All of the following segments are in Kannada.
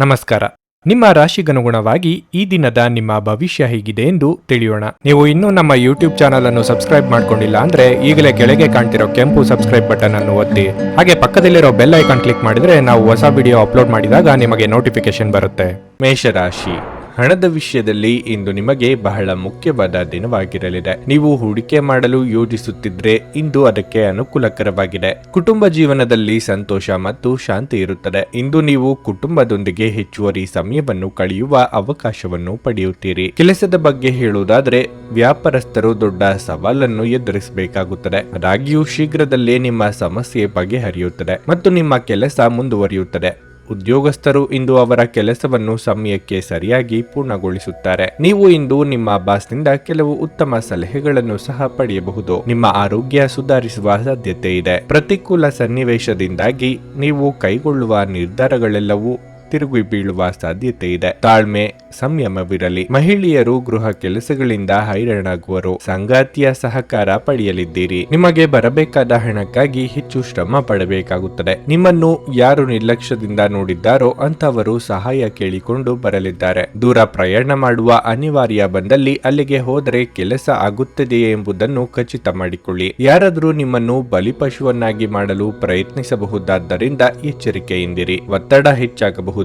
ನಮಸ್ಕಾರ. ನಿಮ್ಮ ರಾಶಿಗನುಗುಣವಾಗಿ ಈ ದಿನದ ನಿಮ್ಮ ಭವಿಷ್ಯ ಹೇಗಿದೆ ಎಂದು ತಿಳಿಯೋಣ. ನೀವು ಇನ್ನೂ ನಮ್ಮ ಯೂಟ್ಯೂಬ್ ಚಾನಲ್ ಅನ್ನು ಸಬ್ಸ್ಕ್ರೈಬ್ ಮಾಡ್ಕೊಂಡಿಲ್ಲ ಅಂದ್ರೆ ಈಗಲೇ ಕೆಳಗೆ ಕಾಣ್ತಿರೋ ಕೆಂಪು ಸಬ್ಸ್ಕ್ರೈಬ್ ಬಟನ್ ಅನ್ನು ಒತ್ತಿ, ಹಾಗೆ ಪಕ್ಕದಲ್ಲಿರೋ ಬೆಲ್ ಐಕಾನ್ ಕ್ಲಿಕ್ ಮಾಡಿದ್ರೆ ನಾವು ಹೊಸ ವಿಡಿಯೋ ಅಪ್ಲೋಡ್ ಮಾಡಿದಾಗ ನಿಮಗೆ ನೋಟಿಫಿಕೇಶನ್ ಬರುತ್ತೆ. ಮೇಷರಾಶಿ, ಹಣದ ವಿಷಯದಲ್ಲಿ ಇಂದು ನಿಮಗೆ ಬಹಳ ಮುಖ್ಯವಾದ ದಿನವಾಗಿರಲಿದೆ. ನೀವು ಹೂಡಿಕೆ ಮಾಡಲು ಯೋಜಿಸುತ್ತಿದ್ರೆ ಇಂದು ಅದಕ್ಕೆ ಅನುಕೂಲಕರವಾಗಿದೆ. ಕುಟುಂಬ ಜೀವನದಲ್ಲಿ ಸಂತೋಷ ಮತ್ತು ಶಾಂತಿ ಇರುತ್ತದೆ. ಇಂದು ನೀವು ಕುಟುಂಬದೊಂದಿಗೆ ಹೆಚ್ಚುವರಿ ಸಮಯವನ್ನು ಕಳೆಯುವ ಅವಕಾಶವನ್ನು ಪಡೆಯುತ್ತೀರಿ. ಕೆಲಸದ ಬಗ್ಗೆ ಹೇಳುವುದಾದ್ರೆ ವ್ಯಾಪಾರಸ್ಥರು ದೊಡ್ಡ ಸವಾಲನ್ನು ಎದುರಿಸಬೇಕಾಗುತ್ತದೆ. ಆದಾಗ್ಯೂ ಶೀಘ್ರದಲ್ಲೇ ನಿಮ್ಮ ಸಮಸ್ಯೆ ಬಗೆಹರಿಯುತ್ತದೆ ಮತ್ತು ನಿಮ್ಮ ಕೆಲಸ ಮುಂದುವರಿಯುತ್ತದೆ. ಉದ್ಯೋಗಸ್ಥರು ಇಂದು ಅವರ ಕೆಲಸವನ್ನು ಸಮಯಕ್ಕೆ ಸರಿಯಾಗಿ ಪೂರ್ಣಗೊಳಿಸುತ್ತಾರೆ. ನೀವು ಇಂದು ನಿಮ್ಮ ಬಾಸ್ನಿಂದ ಕೆಲವು ಉತ್ತಮ ಸಲಹೆಗಳನ್ನು ಸಹ ಪಡೆಯಬಹುದು. ನಿಮ್ಮ ಆರೋಗ್ಯ ಸುಧಾರಿಸುವ ಸಾಧ್ಯತೆ ಇದೆ. ಪ್ರತಿಕೂಲ ಸನ್ನಿವೇಶದಿಂದಾಗಿ ನೀವು ಕೈಗೊಳ್ಳುವ ನಿರ್ಧಾರಗಳೆಲ್ಲವೂ ತಿರುಗಿ ಬೀಳುವ ಸಾಧ್ಯತೆ ಇದೆ. ತಾಳ್ಮೆ, ಸಂಯಮವಿರಲಿ. ಮಹಿಳೆಯರು ಗೃಹ ಕೆಲಸಗಳಿಂದ ಹೈರಾಣಾಗುವರು. ಸಂಗಾತಿಯ ಸಹಕಾರ ಪಡೆಯಲಿದ್ದೀರಿ. ನಿಮಗೆ ಬರಬೇಕಾದ ಹಣಕ್ಕಾಗಿ ಹೆಚ್ಚು ಶ್ರಮ ಪಡಬೇಕಾಗುತ್ತದೆ. ನಿಮ್ಮನ್ನು ಯಾರು ನಿರ್ಲಕ್ಷ್ಯದಿಂದ ನೋಡಿದ್ದಾರೋ ಅಂತವರು ಸಹಾಯ ಕೇಳಿಕೊಂಡು ಬರಲಿದ್ದಾರೆ. ದೂರ ಪ್ರಯಾಣ ಮಾಡುವ ಅನಿವಾರ್ಯ ಬಂದಲ್ಲಿ ಅಲ್ಲಿಗೆ ಹೋದರೆ ಕೆಲಸ ಆಗುತ್ತದೆಯೇ ಎಂಬುದನ್ನು ಖಚಿತ ಮಾಡಿಕೊಳ್ಳಿ. ಯಾರಾದರೂ ನಿಮ್ಮನ್ನು ಬಲಿಪಶುವನ್ನಾಗಿ ಮಾಡಲು ಪ್ರಯತ್ನಿಸಬಹುದಾದ್ದರಿಂದ ಎಚ್ಚರಿಕೆಯಿಂದಿರಿ. ಒತ್ತಡ ಹೆಚ್ಚಾಗಬಹುದು.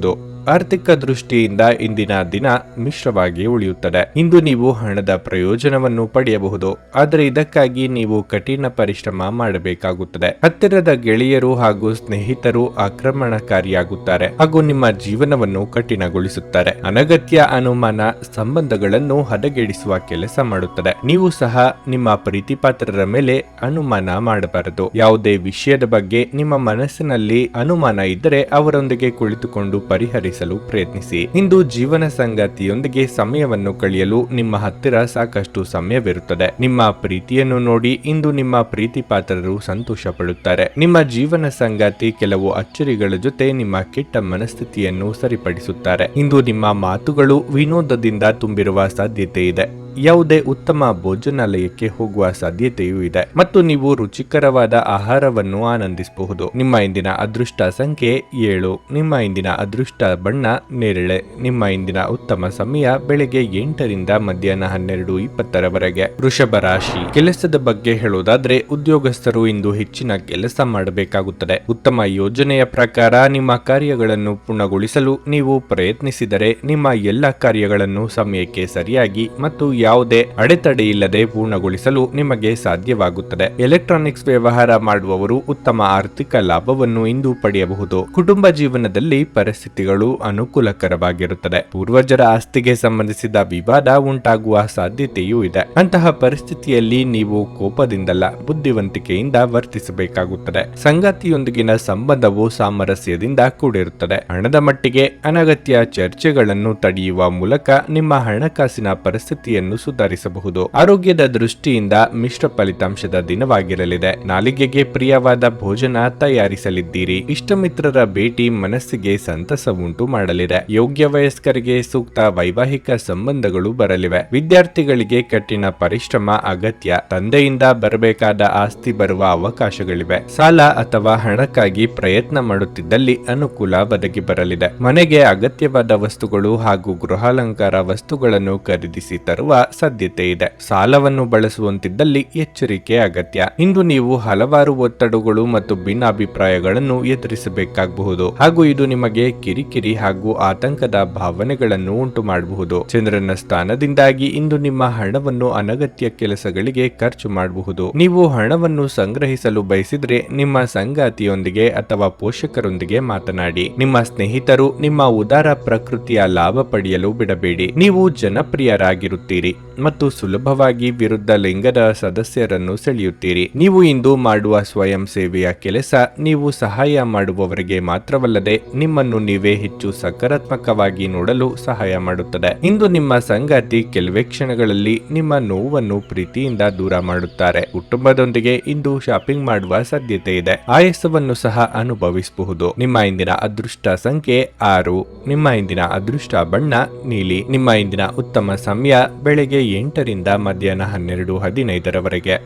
ಆರ್ಥಿಕ ದೃಷ್ಟಿಯಿಂದ ಇಂದಿನ ದಿನ ಮಿಶ್ರವಾಗಿ ಉಳಿಯುತ್ತದೆ. ಇಂದು ನೀವು ಹಣದ ಪ್ರಯೋಜನವನ್ನು ಪಡೆಯಬಹುದು, ಆದರೆ ಇದಕ್ಕಾಗಿ ನೀವು ಕಠಿಣ ಪರಿಶ್ರಮ ಮಾಡಬೇಕಾಗುತ್ತದೆ. ಹತ್ತಿರದ ಗೆಳೆಯರು ಹಾಗೂ ಸ್ನೇಹಿತರು ಆಕ್ರಮಣಕಾರಿಯಾಗುತ್ತಾರೆ ಹಾಗೂ ನಿಮ್ಮ ಜೀವನವನ್ನು ಕಠಿಣಗೊಳಿಸುತ್ತಾರೆ. ಅನಗತ್ಯ ಅನುಮಾನ ಸಂಬಂಧಗಳನ್ನು ಹದಗೆಡಿಸುವ ಕೆಲಸ ಮಾಡುತ್ತದೆ. ನೀವು ಸಹ ನಿಮ್ಮ ಪ್ರೀತಿಪಾತ್ರರ ಮೇಲೆ ಅನುಮಾನ ಮಾಡಬಾರದು. ಯಾವುದೇ ವಿಷಯದ ಬಗ್ಗೆ ನಿಮ್ಮ ಮನಸ್ಸಿನಲ್ಲಿ ಅನುಮಾನ ಇದ್ದರೆ ಅವರೊಂದಿಗೆ ಕುಳಿತುಕೊಂಡು ಪರಿಹರಿಸಲು ಪ್ರಯತ್ನಿಸಿ. ಇಂದು ಜೀವನ ಸಂಗಾತಿಯೊಂದಿಗೆ ಸಮಯವನ್ನು ಕಳೆಯಲು ನಿಮ್ಮ ಹತ್ತಿರ ಸಾಕಷ್ಟು ಸಮಯವಿರುತ್ತದೆ. ನಿಮ್ಮ ಪ್ರೀತಿಯನ್ನು ನೋಡಿ ಇಂದು ನಿಮ್ಮ ಪ್ರೀತಿ ಪಾತ್ರರು ಸಂತೋಷ ಪಡುತ್ತಾರೆ. ನಿಮ್ಮ ಜೀವನ ಸಂಗಾತಿ ಕೆಲವು ಅಚ್ಚರಿಗಳ ಜೊತೆ ನಿಮ್ಮ ಕೆಟ್ಟ ಮನಸ್ಥಿತಿಯನ್ನು ಸರಿಪಡಿಸುತ್ತಾರೆ. ಇಂದು ನಿಮ್ಮ ಮಾತುಗಳು ವಿನೋದದಿಂದ ತುಂಬಿರುವ ಸಾಧ್ಯತೆ ಇದೆ. ಯಾವುದೇ ಉತ್ತಮ ಭೋಜನಾಲಯಕ್ಕೆ ಹೋಗುವ ಸಾಧ್ಯತೆಯೂ ಇದೆ ಮತ್ತು ನೀವು ರುಚಿಕರವಾದ ಆಹಾರವನ್ನು ಆನಂದಿಸಬಹುದು. ನಿಮ್ಮ ಇಂದಿನ ಅದೃಷ್ಟ ಸಂಖ್ಯೆ 7. ನಿಮ್ಮ ಇಂದಿನ ಅದೃಷ್ಟ ಬಣ್ಣ ನೇರಳೆ. ನಿಮ್ಮ ಇಂದಿನ ಉತ್ತಮ ಸಮಯ ಬೆಳಗ್ಗೆ 8ರಿಂದ ಮಧ್ಯಾಹ್ನ 12:20ರವರೆಗೆ. ವೃಷಭ ರಾಶಿ, ಕೆಲಸದ ಬಗ್ಗೆ ಹೇಳುವುದಾದ್ರೆ ಉದ್ಯೋಗಸ್ಥರು ಇಂದು ಹೆಚ್ಚಿನ ಕೆಲಸ ಮಾಡಬೇಕಾಗುತ್ತದೆ. ಉತ್ತಮ ಯೋಜನೆಯ ಪ್ರಕಾರ ನಿಮ್ಮ ಕಾರ್ಯಗಳನ್ನು ಪೂರ್ಣಗೊಳಿಸಲು ನೀವು ಪ್ರಯತ್ನಿಸಿದರೆ ನಿಮ್ಮ ಎಲ್ಲ ಕಾರ್ಯಗಳನ್ನು ಸಮಯಕ್ಕೆ ಸರಿಯಾಗಿ ಮತ್ತು ಯಾವುದೇ ಅಡೆತಡೆ ಇಲ್ಲದೆ ಪೂರ್ಣಗೊಳಿಸಲು ನಿಮಗೆ ಸಾಧ್ಯವಾಗುತ್ತದೆ. ಎಲೆಕ್ಟ್ರಾನಿಕ್ಸ್ ವ್ಯವಹಾರ ಮಾಡುವವರು ಉತ್ತಮ ಆರ್ಥಿಕ ಲಾಭವನ್ನು ಇಂದು ಪಡೆಯಬಹುದು. ಕುಟುಂಬ ಜೀವನದಲ್ಲಿ ಪರಿಸ್ಥಿತಿಗಳು ಅನುಕೂಲಕರವಾಗಿರುತ್ತದೆ. ಪೂರ್ವಜರ ಆಸ್ತಿಗೆ ಸಂಬಂಧಿಸಿದ ವಿವಾದ ಉಂಟಾಗುವ ಸಾಧ್ಯತೆಯೂ ಇದೆ. ಅಂತಹ ಪರಿಸ್ಥಿತಿಯಲ್ಲಿ ನೀವು ಕೋಪದಿಂದಲ್ಲ, ಬುದ್ಧಿವಂತಿಕೆಯಿಂದ ವರ್ತಿಸಬೇಕಾಗುತ್ತದೆ. ಸಂಗಾತಿಯೊಂದಿಗಿನ ಸಂಬಂಧವು ಸಾಮರಸ್ಯದಿಂದ ಕೂಡಿರುತ್ತದೆ. ಹಣದ ಮಟ್ಟಿಗೆ ಅನಗತ್ಯ ಚರ್ಚೆಗಳನ್ನು ತಡೆಯುವ ಮೂಲಕ ನಿಮ್ಮ ಹಣಕಾಸಿನ ಪರಿಸ್ಥಿತಿಯನ್ನು ಸುಧಾರಿಸಬಹುದು. ಆರೋಗ್ಯದ ದೃಷ್ಟಿಯಿಂದ ಮಿಶ್ರ ಫಲಿತಾಂಶದ ದಿನವಾಗಿರಲಿದೆ. ನಾಲಿಗೆಗೆ ಪ್ರಿಯವಾದ ಭೋಜನ ತಯಾರಿಸಲಿದ್ದೀರಿ. ಇಷ್ಟಮಿತ್ರರ ಭೇಟಿ ಮನಸ್ಸಿಗೆ ಸಂತಸ ಉಂಟು ಮಾಡಲಿದೆ. ಯೋಗ್ಯ ವಯಸ್ಕರಿಗೆ ಸೂಕ್ತ ವೈವಾಹಿಕ ಸಂಬಂಧಗಳು ಬರಲಿವೆ. ವಿದ್ಯಾರ್ಥಿಗಳಿಗೆ ಕಠಿಣ ಪರಿಶ್ರಮ ಅಗತ್ಯ. ತಂದೆಯಿಂದ ಬರಬೇಕಾದ ಆಸ್ತಿ ಬರುವ ಅವಕಾಶಗಳಿವೆ. ಸಾಲ ಅಥವಾ ಹಣಕ್ಕಾಗಿ ಪ್ರಯತ್ನ ಮಾಡುತ್ತಿದ್ದಲ್ಲಿ ಅನುಕೂಲ ಒದಗಿ ಬರಲಿದೆ. ಮನೆಗೆ ಅಗತ್ಯವಾದ ವಸ್ತುಗಳು ಹಾಗೂ ಗೃಹಾಲಂಕಾರ ವಸ್ತುಗಳನ್ನು ಖರೀದಿಸಿ ತರುವ ಸಾಧ್ಯತೆ ಇದೆ. ಸಾಲವನ್ನು ಬಳಸುವಂತಿದ್ದಲ್ಲಿ ಎಚ್ಚರಿಕೆ ಅಗತ್ಯ. ಇಂದು ನೀವು ಹಲವಾರು ಒತ್ತಡಗಳು ಮತ್ತು ಭಿನ್ನಾಭಿಪ್ರಾಯಗಳನ್ನು ಎದುರಿಸಬೇಕಾಗಬಹುದು ಹಾಗೂ ಇದು ನಿಮಗೆ ಕಿರಿಕಿರಿ ಹಾಗೂ ಆತಂಕದ ಭಾವನೆಗಳನ್ನು ಉಂಟು ಮಾಡಬಹುದು. ಚಂದ್ರನ ಸ್ಥಾನದಿಂದಾಗಿ ಇಂದು ನಿಮ್ಮ ಹಣವನ್ನು ಅನಗತ್ಯ ಕೆಲಸಗಳಿಗೆ ಖರ್ಚು ಮಾಡಬಹುದು. ನೀವು ಹಣವನ್ನು ಸಂಗ್ರಹಿಸಲು ಬಯಸಿದ್ರೆ ನಿಮ್ಮ ಸಂಗಾತಿಯೊಂದಿಗೆ ಅಥವಾ ಪೋಷಕರೊಂದಿಗೆ ಮಾತನಾಡಿ. ನಿಮ್ಮ ಸ್ನೇಹಿತರು ನಿಮ್ಮ ಉದಾರ ಪ್ರಕೃತಿಯ ಲಾಭ ಪಡೆಯಲು ಬಿಡಬೇಡಿ. ನೀವು ಜನಪ್ರಿಯರಾಗಿರುತ್ತೀರಿ ಮತ್ತು ಸುಲಭವಾಗಿ ವಿರುದ್ಧ ಲಿಂಗದ ಸದಸ್ಯರನ್ನು ಸೆಳೆಯುತ್ತೀರಿ. ನೀವು ಇಂದು ಮಾಡುವ ಸ್ವಯಂ ಸೇವೆಯ ಕೆಲಸ ನೀವು ಸಹಾಯ ಮಾಡುವವರಿಗೆ ಮಾತ್ರವಲ್ಲದೆ ನಿಮ್ಮನ್ನು ನೀವೇ ಹೆಚ್ಚು ಸಕಾರಾತ್ಮಕವಾಗಿ ನೋಡಲು ಸಹಾಯ ಮಾಡುತ್ತದೆ. ಇಂದು ನಿಮ್ಮ ಸಂಗಾತಿ ಕೆಲವೇ ಕ್ಷಣಗಳಲ್ಲಿ ನಿಮ್ಮ ನೋವನ್ನು ಪ್ರೀತಿಯಿಂದ ದೂರ ಮಾಡುತ್ತಾರೆ. ಕುಟುಂಬದೊಂದಿಗೆ ಇಂದು ಶಾಪಿಂಗ್ ಮಾಡುವ ಸಾಧ್ಯತೆ ಇದೆ. ಆಯಾಸವನ್ನು ಸಹ ಅನುಭವಿಸಬಹುದು. ನಿಮ್ಮ ಇಂದಿನ ಅದೃಷ್ಟ ಸಂಖ್ಯೆ 6. ನಿಮ್ಮ ಇಂದಿನ ಅದೃಷ್ಟ ಬಣ್ಣ ನೀಲಿ. ನಿಮ್ಮ ಇಂದಿನ ಉತ್ತಮ ಸಮಯ ಬೆಳಗ್ಗೆ 8ರಿಂದ ಮಧ್ಯಾಹ್ನ 12:15ರವರೆಗೆ.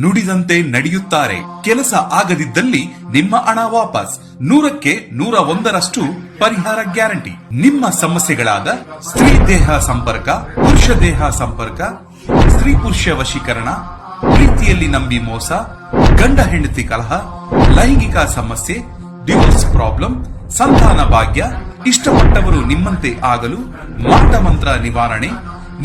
ನುಡಿದಂತೆ ನಡೆಯುತ್ತಾರೆ. ಕೆಲಸ ಆಗದಿದ್ದಲ್ಲಿ ನಿಮ್ಮ ಹಣ ವಾಪಸ್. 100ಕ್ಕೆ 101ರಷ್ಟು ಪರಿಹಾರ ಗ್ಯಾರಂಟಿ. ನಿಮ್ಮ ಸಮಸ್ಯೆಗಳಾದ ಸ್ತ್ರೀ ದೇಹ ಸಂಪರ್ಕ, ಪುರುಷ ದೇಹ ಸಂಪರ್ಕ, ಸ್ತ್ರೀ ಪುರುಷ ವಶೀಕರಣ, ಪ್ರೀತಿಯಲ್ಲಿ ನಂಬಿ ಮೋಸ, ಗಂಡ ಹೆಂಡತಿ ಕಲಹ, ಲೈಂಗಿಕ ಸಮಸ್ಯೆ, ಡಿವೋರ್ಸ್ ಪ್ರಾಬ್ಲಮ್, ಸಂತಾನ ಭಾಗ್ಯ, ಇಷ್ಟಪಟ್ಟವರು ನಿಮ್ಮಂತೆ ಆಗಲು ಮಾಟ ಮಂತ್ರ ನಿವಾರಣೆ,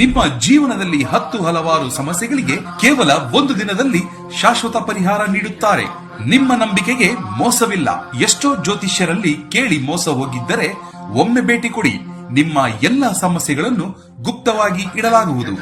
ನಿಮ್ಮ ಜೀವನದಲ್ಲಿ ಹಲವಾರು ಸಮಸ್ಯೆಗಳಿಗೆ ಕೇವಲ 1 ದಿನದಲ್ಲಿ ಶಾಶ್ವತ ಪರಿಹಾರ ನೀಡುತ್ತಾರೆ. ನಿಮ್ಮ ನಂಬಿಕೆಗೆ ಮೋಸವಿಲ್ಲ. ಎಷ್ಟೋ ಜ್ಯೋತಿಷ್ಯರಲ್ಲಿ ಕೇಳಿ ಮೋಸ ಹೋಗಿದ್ದರೆ ಒಮ್ಮೆ ಭೇಟಿ ಕೊಡಿ. ನಿಮ್ಮ ಎಲ್ಲ ಸಮಸ್ಯೆಗಳನ್ನು ಗುಪ್ತವಾಗಿ ಇಡಲಾಗುವುದು.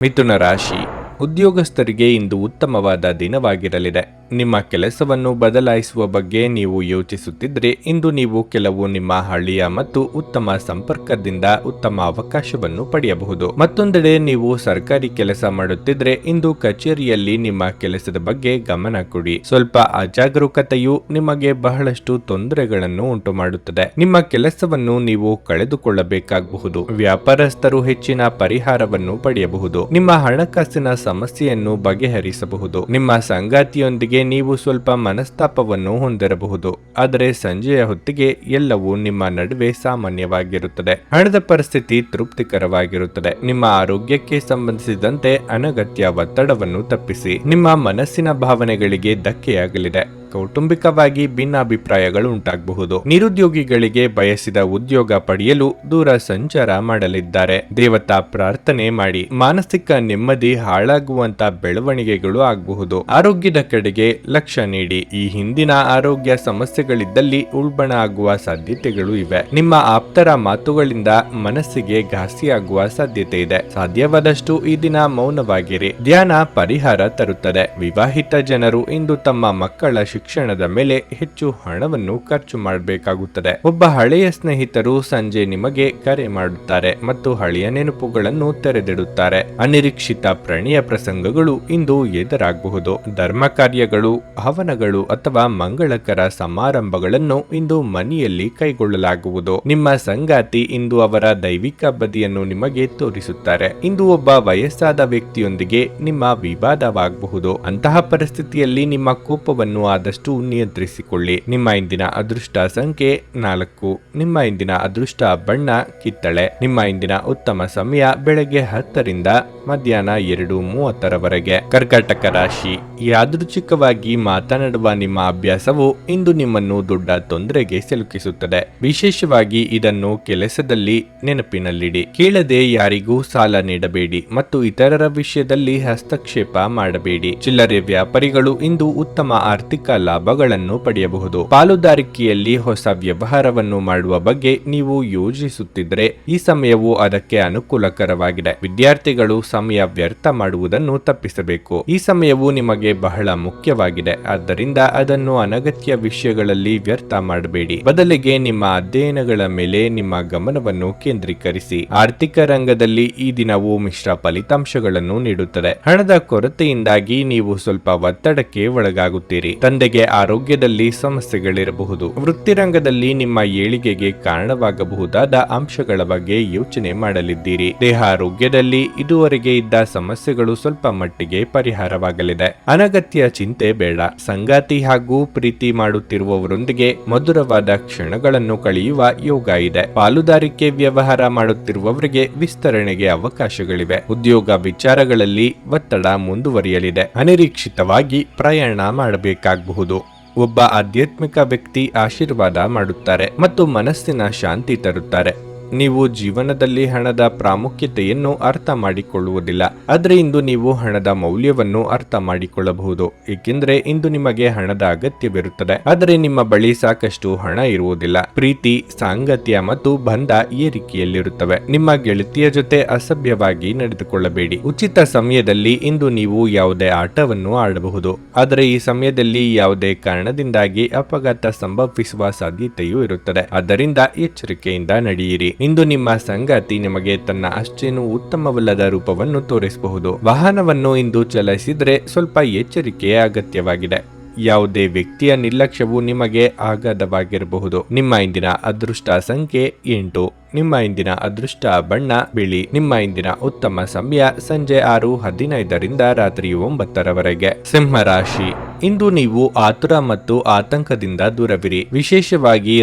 ಮಿಥುನ ರಾಶಿ, ಉದ್ಯೋಗಸ್ಥರಿಗೆ ಇಂದು ಉತ್ತಮವಾದ ದಿನವಾಗಿರಲಿದೆ. ನಿಮ್ಮ ಕೆಲಸವನ್ನು ಬದಲಾಯಿಸುವ ಬಗ್ಗೆ ನೀವು ಯೋಚಿಸುತ್ತಿದ್ರೆ ಇಂದು ನೀವು ಕೆಲವು ನಿಮ್ಮ ಹಳ್ಳಿಯ ಮತ್ತು ಉತ್ತಮ ಸಂಪರ್ಕದಿಂದ ಉತ್ತಮ ಅವಕಾಶವನ್ನು ಪಡೆಯಬಹುದು. ಮತ್ತೊಂದೆಡೆ ನೀವು ಸರ್ಕಾರಿ ಕೆಲಸ ಮಾಡುತ್ತಿದ್ರೆ ಇಂದು ಕಚೇರಿಯಲ್ಲಿ ನಿಮ್ಮ ಕೆಲಸದ ಬಗ್ಗೆ ಗಮನ ಕೊಡಿ. ಸ್ವಲ್ಪ ಅಜಾಗರೂಕತೆಯು ನಿಮಗೆ ಬಹಳಷ್ಟು ತೊಂದರೆಗಳನ್ನು ಉಂಟು ಮಾಡುತ್ತದೆ. ನಿಮ್ಮ ಕೆಲಸವನ್ನು ನೀವು ಕಳೆದುಕೊಳ್ಳಬೇಕಾಗಬಹುದು. ವ್ಯಾಪಾರಸ್ಥರು ಹೆಚ್ಚಿನ ಪರಿಹಾರವನ್ನು ಪಡೆಯಬಹುದು. ನಿಮ್ಮ ಹಣಕಾಸಿನ ಸಮಸ್ಯೆಯನ್ನು ಬಗೆಹರಿಸಬಹುದು. ನಿಮ್ಮ ಸಂಗಾತಿಯೊಂದಿಗೆ ನೀವು ಸ್ವಲ್ಪ ಮನಸ್ತಾಪವನ್ನು ಹೊಂದಿರಬಹುದು. ಆದರೆ ಸಂಜೆಯ ಹೊತ್ತಿಗೆ ಎಲ್ಲವೂ ನಿಮ್ಮ ನಡುವೆ ಸಾಮಾನ್ಯವಾಗಿರುತ್ತದೆ. ಹಣದ ಪರಿಸ್ಥಿತಿ ತೃಪ್ತಿಕರವಾಗಿರುತ್ತದೆ. ನಿಮ್ಮ ಆರೋಗ್ಯಕ್ಕೆ ಸಂಬಂಧಿಸಿದಂತೆ ಅನಗತ್ಯ ಒತ್ತಡವನ್ನು ತಪ್ಪಿಸಿ. ನಿಮ್ಮ ಮನಸ್ಸಿನ ಭಾವನೆಗಳಿಗೆ ಧಕ್ಕೆಯಾಗಲಿದೆ. ಕೌಟುಂಬಿಕವಾಗಿ ಭಿನ್ನಾಭಿಪ್ರಾಯಗಳು ಉಂಟಾಗಬಹುದು. ನಿರುದ್ಯೋಗಿಗಳಿಗೆ ಬಯಸಿದ ಉದ್ಯೋಗ ಪಡೆಯಲು ದೂರ ಸಂಚಾರ ಮಾಡಲಿದ್ದಾರೆ. ದೇವತಾ ಪ್ರಾರ್ಥನೆ ಮಾಡಿ. ಮಾನಸಿಕ ನೆಮ್ಮದಿ ಹಾಳಾಗುವಂತ ಬೆಳವಣಿಗೆಗಳು ಆಗಬಹುದು. ಆರೋಗ್ಯದ ಕಡೆಗೆ ಲಕ್ಷ್ಯ ನೀಡಿ. ಈ ಹಿಂದಿನ ಆರೋಗ್ಯ ಸಮಸ್ಯೆಗಳಿದ್ದಲ್ಲಿ ಉಲ್ಬಣ ಆಗುವ ಸಾಧ್ಯತೆಗಳು ಇವೆ. ನಿಮ್ಮ ಆಪ್ತರ ಮಾತುಗಳಿಂದ ಮನಸ್ಸಿಗೆ ಘಾಸಿಯಾಗುವ ಸಾಧ್ಯತೆ ಇದೆ. ಸಾಧ್ಯವಾದಷ್ಟು ಈ ದಿನ ಮೌನವಾಗಿರಿ. ಧ್ಯಾನ ಪರಿಹಾರ ತರುತ್ತದೆ. ವಿವಾಹಿತ ಜನರು ಇಂದು ತಮ್ಮ ಮಕ್ಕಳ ಶಿಕ್ಷಣದ ಮೇಲೆ ಹೆಚ್ಚು ಹಣವನ್ನು ಖರ್ಚು ಮಾಡಬೇಕಾಗುತ್ತದೆ. ಒಬ್ಬ ಹಳೆಯ ಸ್ನೇಹಿತರು ಸಂಜೆ ನಿಮಗೆ ಕರೆ ಮಾಡುತ್ತಾರೆ ಮತ್ತು ಹಳೆಯ ನೆನಪುಗಳನ್ನು ತೆರೆದಿಡುತ್ತಾರೆ. ಅನಿರೀಕ್ಷಿತ ಪ್ರಣಯ ಪ್ರಸಂಗಗಳು ಇಂದು ಎದುರಾಗಬಹುದು. ಧರ್ಮ ಕಾರ್ಯಗಳು, ಹವನಗಳು ಅಥವಾ ಮಂಗಳಕರ ಸಮಾರಂಭಗಳನ್ನು ಇಂದು ಮನೆಯಲ್ಲಿ ಕೈಗೊಳ್ಳಲಾಗುವುದು. ನಿಮ್ಮ ಸಂಗಾತಿ ಇಂದು ಅವರ ದೈವಿಕ ಬದಿಯನ್ನು ನಿಮಗೆ ತೋರಿಸುತ್ತಾರೆ. ಇಂದು ಒಬ್ಬ ವಯಸ್ಸಾದ ವ್ಯಕ್ತಿಯೊಂದಿಗೆ ನಿಮ್ಮ ವಿವಾದವಾಗಬಹುದು. ಅಂತಹ ಪರಿಸ್ಥಿತಿಯಲ್ಲಿ ನಿಮ್ಮ ಕೋಪವನ್ನು ಆದಷ್ಟು ನಿಯಂತ್ರಿಸಿಕೊಳ್ಳಿ. ನಿಮ್ಮ ಇಂದಿನ ಅದೃಷ್ಟ ಸಂಖ್ಯೆ 4. ನಿಮ್ಮ ಇಂದಿನ ಅದೃಷ್ಟ ಬಣ್ಣ ಕಿತ್ತಳೆ. ನಿಮ್ಮ ಇಂದಿನ ಉತ್ತಮ ಸಮಯ ಬೆಳಗ್ಗೆ 10 ರಿಂದ ಮಧ್ಯಾಹ್ನ 2:30ರವರೆಗೆ. ಕರ್ಕಾಟಕ ರಾಶಿ, ಯಾದೃಚ್ಛಿಕವಾಗಿ ಮಾತನಾಡುವ ನಿಮ್ಮ ಅಭ್ಯಾಸವು ಇಂದು ನಿಮ್ಮನ್ನು ದೊಡ್ಡ ತೊಂದರೆಗೆ ಸಿಲುಕಿಸುತ್ತದೆ. ವಿಶೇಷವಾಗಿ ಇದನ್ನು ಕೆಲಸದಲ್ಲಿ ನೆನಪಿನಲ್ಲಿಡಿ. ಕೇಳದೆ ಯಾರಿಗೂ ಸಾಲ ನೀಡಬೇಡಿ ಮತ್ತು ಇತರರ ವಿಷಯದಲ್ಲಿ ಹಸ್ತಕ್ಷೇಪ ಮಾಡಬೇಡಿ. ಚಿಲ್ಲರೆ ವ್ಯಾಪಾರಿಗಳು ಇಂದು ಉತ್ತಮ ಆರ್ಥಿಕ ಲಾಭಗಳನ್ನು ಪಡೆಯಬಹುದು. ಪಾಲುದಾರಿಕೆಯಲ್ಲಿ ಹೊಸ ವ್ಯವಹಾರವನ್ನು ಮಾಡುವ ಬಗ್ಗೆ ನೀವು ಯೋಚಿಸುತ್ತಿದ್ದರೆ ಈ ಸಮಯವು ಅದಕ್ಕೆ ಅನುಕೂಲಕರವಾಗಿದೆ. ವಿದ್ಯಾರ್ಥಿಗಳು ಸಮಯ ವ್ಯರ್ಥ ಮಾಡುವುದನ್ನು ತಪ್ಪಿಸಬೇಕು. ಈ ಸಮಯವು ನಿಮಗೆ ಬಹಳ ಮುಖ್ಯವಾಗಿದೆ. ಆದ್ದರಿಂದ ಅದನ್ನು ಅನಗತ್ಯ ವಿಷಯಗಳಲ್ಲಿ ವ್ಯರ್ಥ ಮಾಡಬೇಡಿ. ಬದಲಿಗೆ ನಿಮ್ಮ ಅಧ್ಯಯನಗಳ ಮೇಲೆ ನಿಮ್ಮ ಗಮನವನ್ನು ಕೇಂದ್ರೀಕರಿಸಿ. ಆರ್ಥಿಕ ರಂಗದಲ್ಲಿ ಈ ದಿನವು ಮಿಶ್ರ ಫಲಿತಾಂಶಗಳನ್ನು ನೀಡುತ್ತದೆ. ಹಣದ ಕೊರತೆಯಿಂದಾಗಿ ನೀವು ಸ್ವಲ್ಪ ಒತ್ತಡಕ್ಕೆ ಒಳಗಾಗುತ್ತೀರಿ. ತಂದೆಗೆ ಆರೋಗ್ಯದಲ್ಲಿ ಸಮಸ್ಯೆಗಳಿರಬಹುದು. ವೃತ್ತಿರಂಗದಲ್ಲಿ ನಿಮ್ಮ ಏಳಿಗೆಗೆ ಕಾರಣವಾಗಬಹುದಾದ ಅಂಶಗಳ ಬಗ್ಗೆ ಯೋಚನೆ ಮಾಡಲಿದ್ದೀರಿ. ದೇಹ ಆರೋಗ್ಯದಲ್ಲಿ ಇದುವರೆಗೆ ಇದ್ದ ಸಮಸ್ಯೆಗಳು ಸ್ವಲ್ಪ ಮಟ್ಟಿಗೆ ಪರಿಹಾರವಾಗಲಿದೆ. ಅನಗತ್ಯ ಚಿಂತೆ ಬೇಡ. ಸಂಗಾತಿ ಹಾಗೂ ಪ್ರೀತಿ ಮಾಡುತ್ತಿರುವವರೊಂದಿಗೆ ಮಧುರವಾದ ಕ್ಷಣಗಳನ್ನು ಕಳೆಯುವ ಯೋಗ ಇದೆ. ಪಾಲುದಾರಿಕೆ ವ್ಯವಹಾರ ಮಾಡುತ್ತಿರುವವರಿಗೆ ವಿಸ್ತರಣೆಗೆ ಅವಕಾಶಗಳಿವೆ. ಉದ್ಯೋಗ ವಿಚಾರಗಳಲ್ಲಿ ಒತ್ತಡ ಮುಂದುವರಿಯಲಿದೆ. ಅನಿರೀಕ್ಷಿತವಾಗಿ ಪ್ರಯಾಣ ಮಾಡಬೇಕಾಗಬಹುದು. ಒಬ್ಬ ಆಧ್ಯಾತ್ಮಿಕ ವ್ಯಕ್ತಿ ಆಶೀರ್ವಾದ ಮಾಡುತ್ತಾರೆ ಮತ್ತು ಮನಸ್ಸಿನ ಶಾಂತಿ ತರುತ್ತಾರೆ. ನೀವು ಜೀವನದಲ್ಲಿ ಹಣದ ಪ್ರಾಮುಖ್ಯತೆಯನ್ನು ಅರ್ಥ ಮಾಡಿಕೊಳ್ಳುವುದಿಲ್ಲ. ಆದರೆ ಇಂದು ನೀವು ಹಣದ ಮೌಲ್ಯವನ್ನು ಅರ್ಥ ಮಾಡಿಕೊಳ್ಳಬಹುದು. ಏಕೆಂದರೆ ಇಂದು ನಿಮಗೆ ಹಣದ ಅಗತ್ಯವಿರುತ್ತದೆ. ಆದರೆ ನಿಮ್ಮ ಬಳಿ ಸಾಕಷ್ಟು ಹಣ ಇರುವುದಿಲ್ಲ. ಪ್ರೀತಿ, ಸಾಂಗತ್ಯ ಮತ್ತು ಬಂಧ ಏರಿಕೆಯಲ್ಲಿರುತ್ತವೆ. ನಿಮ್ಮ ಗೆಳತಿಯ ಜೊತೆ ಅಸಭ್ಯವಾಗಿ ನಡೆದುಕೊಳ್ಳಬೇಡಿ. ಉಚಿತ ಸಮಯದಲ್ಲಿ ಇಂದು ನೀವು ಯಾವುದೇ ಆಟವನ್ನು ಆಡಬಹುದು. ಆದರೆ ಈ ಸಮಯದಲ್ಲಿ ಯಾವುದೇ ಕಾರಣದಿಂದಾಗಿ ಅಪಘಾತ ಸಂಭವಿಸುವ ಸಾಧ್ಯತೆಯೂ ಇರುತ್ತದೆ. ಆದ್ದರಿಂದ ಎಚ್ಚರಿಕೆಯಿಂದ ನಡೆಯಿರಿ. ಇಂದು ನಿಮ್ಮ ಸಂಗಾತಿ ನಿಮಗೆ ತನ್ನ ಅಷ್ಟೇನು ಉತ್ತಮವಲ್ಲದ ರೂಪವನ್ನು ತೋರಿಸಬಹುದು. ವಾಹನವನ್ನು ಇಂದು ಚಲಾಯಿಸಿದ್ರೆ ಸ್ವಲ್ಪ ಎಚ್ಚರಿಕೆಯ ಅಗತ್ಯವಾಗಿದೆ. ಯಾವುದೇ ವ್ಯಕ್ತಿಯ ನಿರ್ಲಕ್ಷ್ಯವು ನಿಮಗೆ ಆಘಾತವಾಗಿರಬಹುದು. ನಿಮ್ಮ ಇಂದಿನ ಅದೃಷ್ಟ ಸಂಖ್ಯೆ 8. ನಿಮ್ಮ ಇಂದಿನ ಅದೃಷ್ಟ ಬಣ್ಣ ಬಿಳಿ. ನಿಮ್ಮ ಇಂದಿನ ಉತ್ತಮ ಸಮಯ ಸಂಜೆ 6:15 ರಾತ್ರಿ 9 ಸಿಂಹ ರಾಶಿ. ಇಂದು ನೀವು ಆತುರ ಮತ್ತು ಆತಂಕದಿಂದ ದೂರವಿರಿ. ವಿಶೇಷವಾಗಿ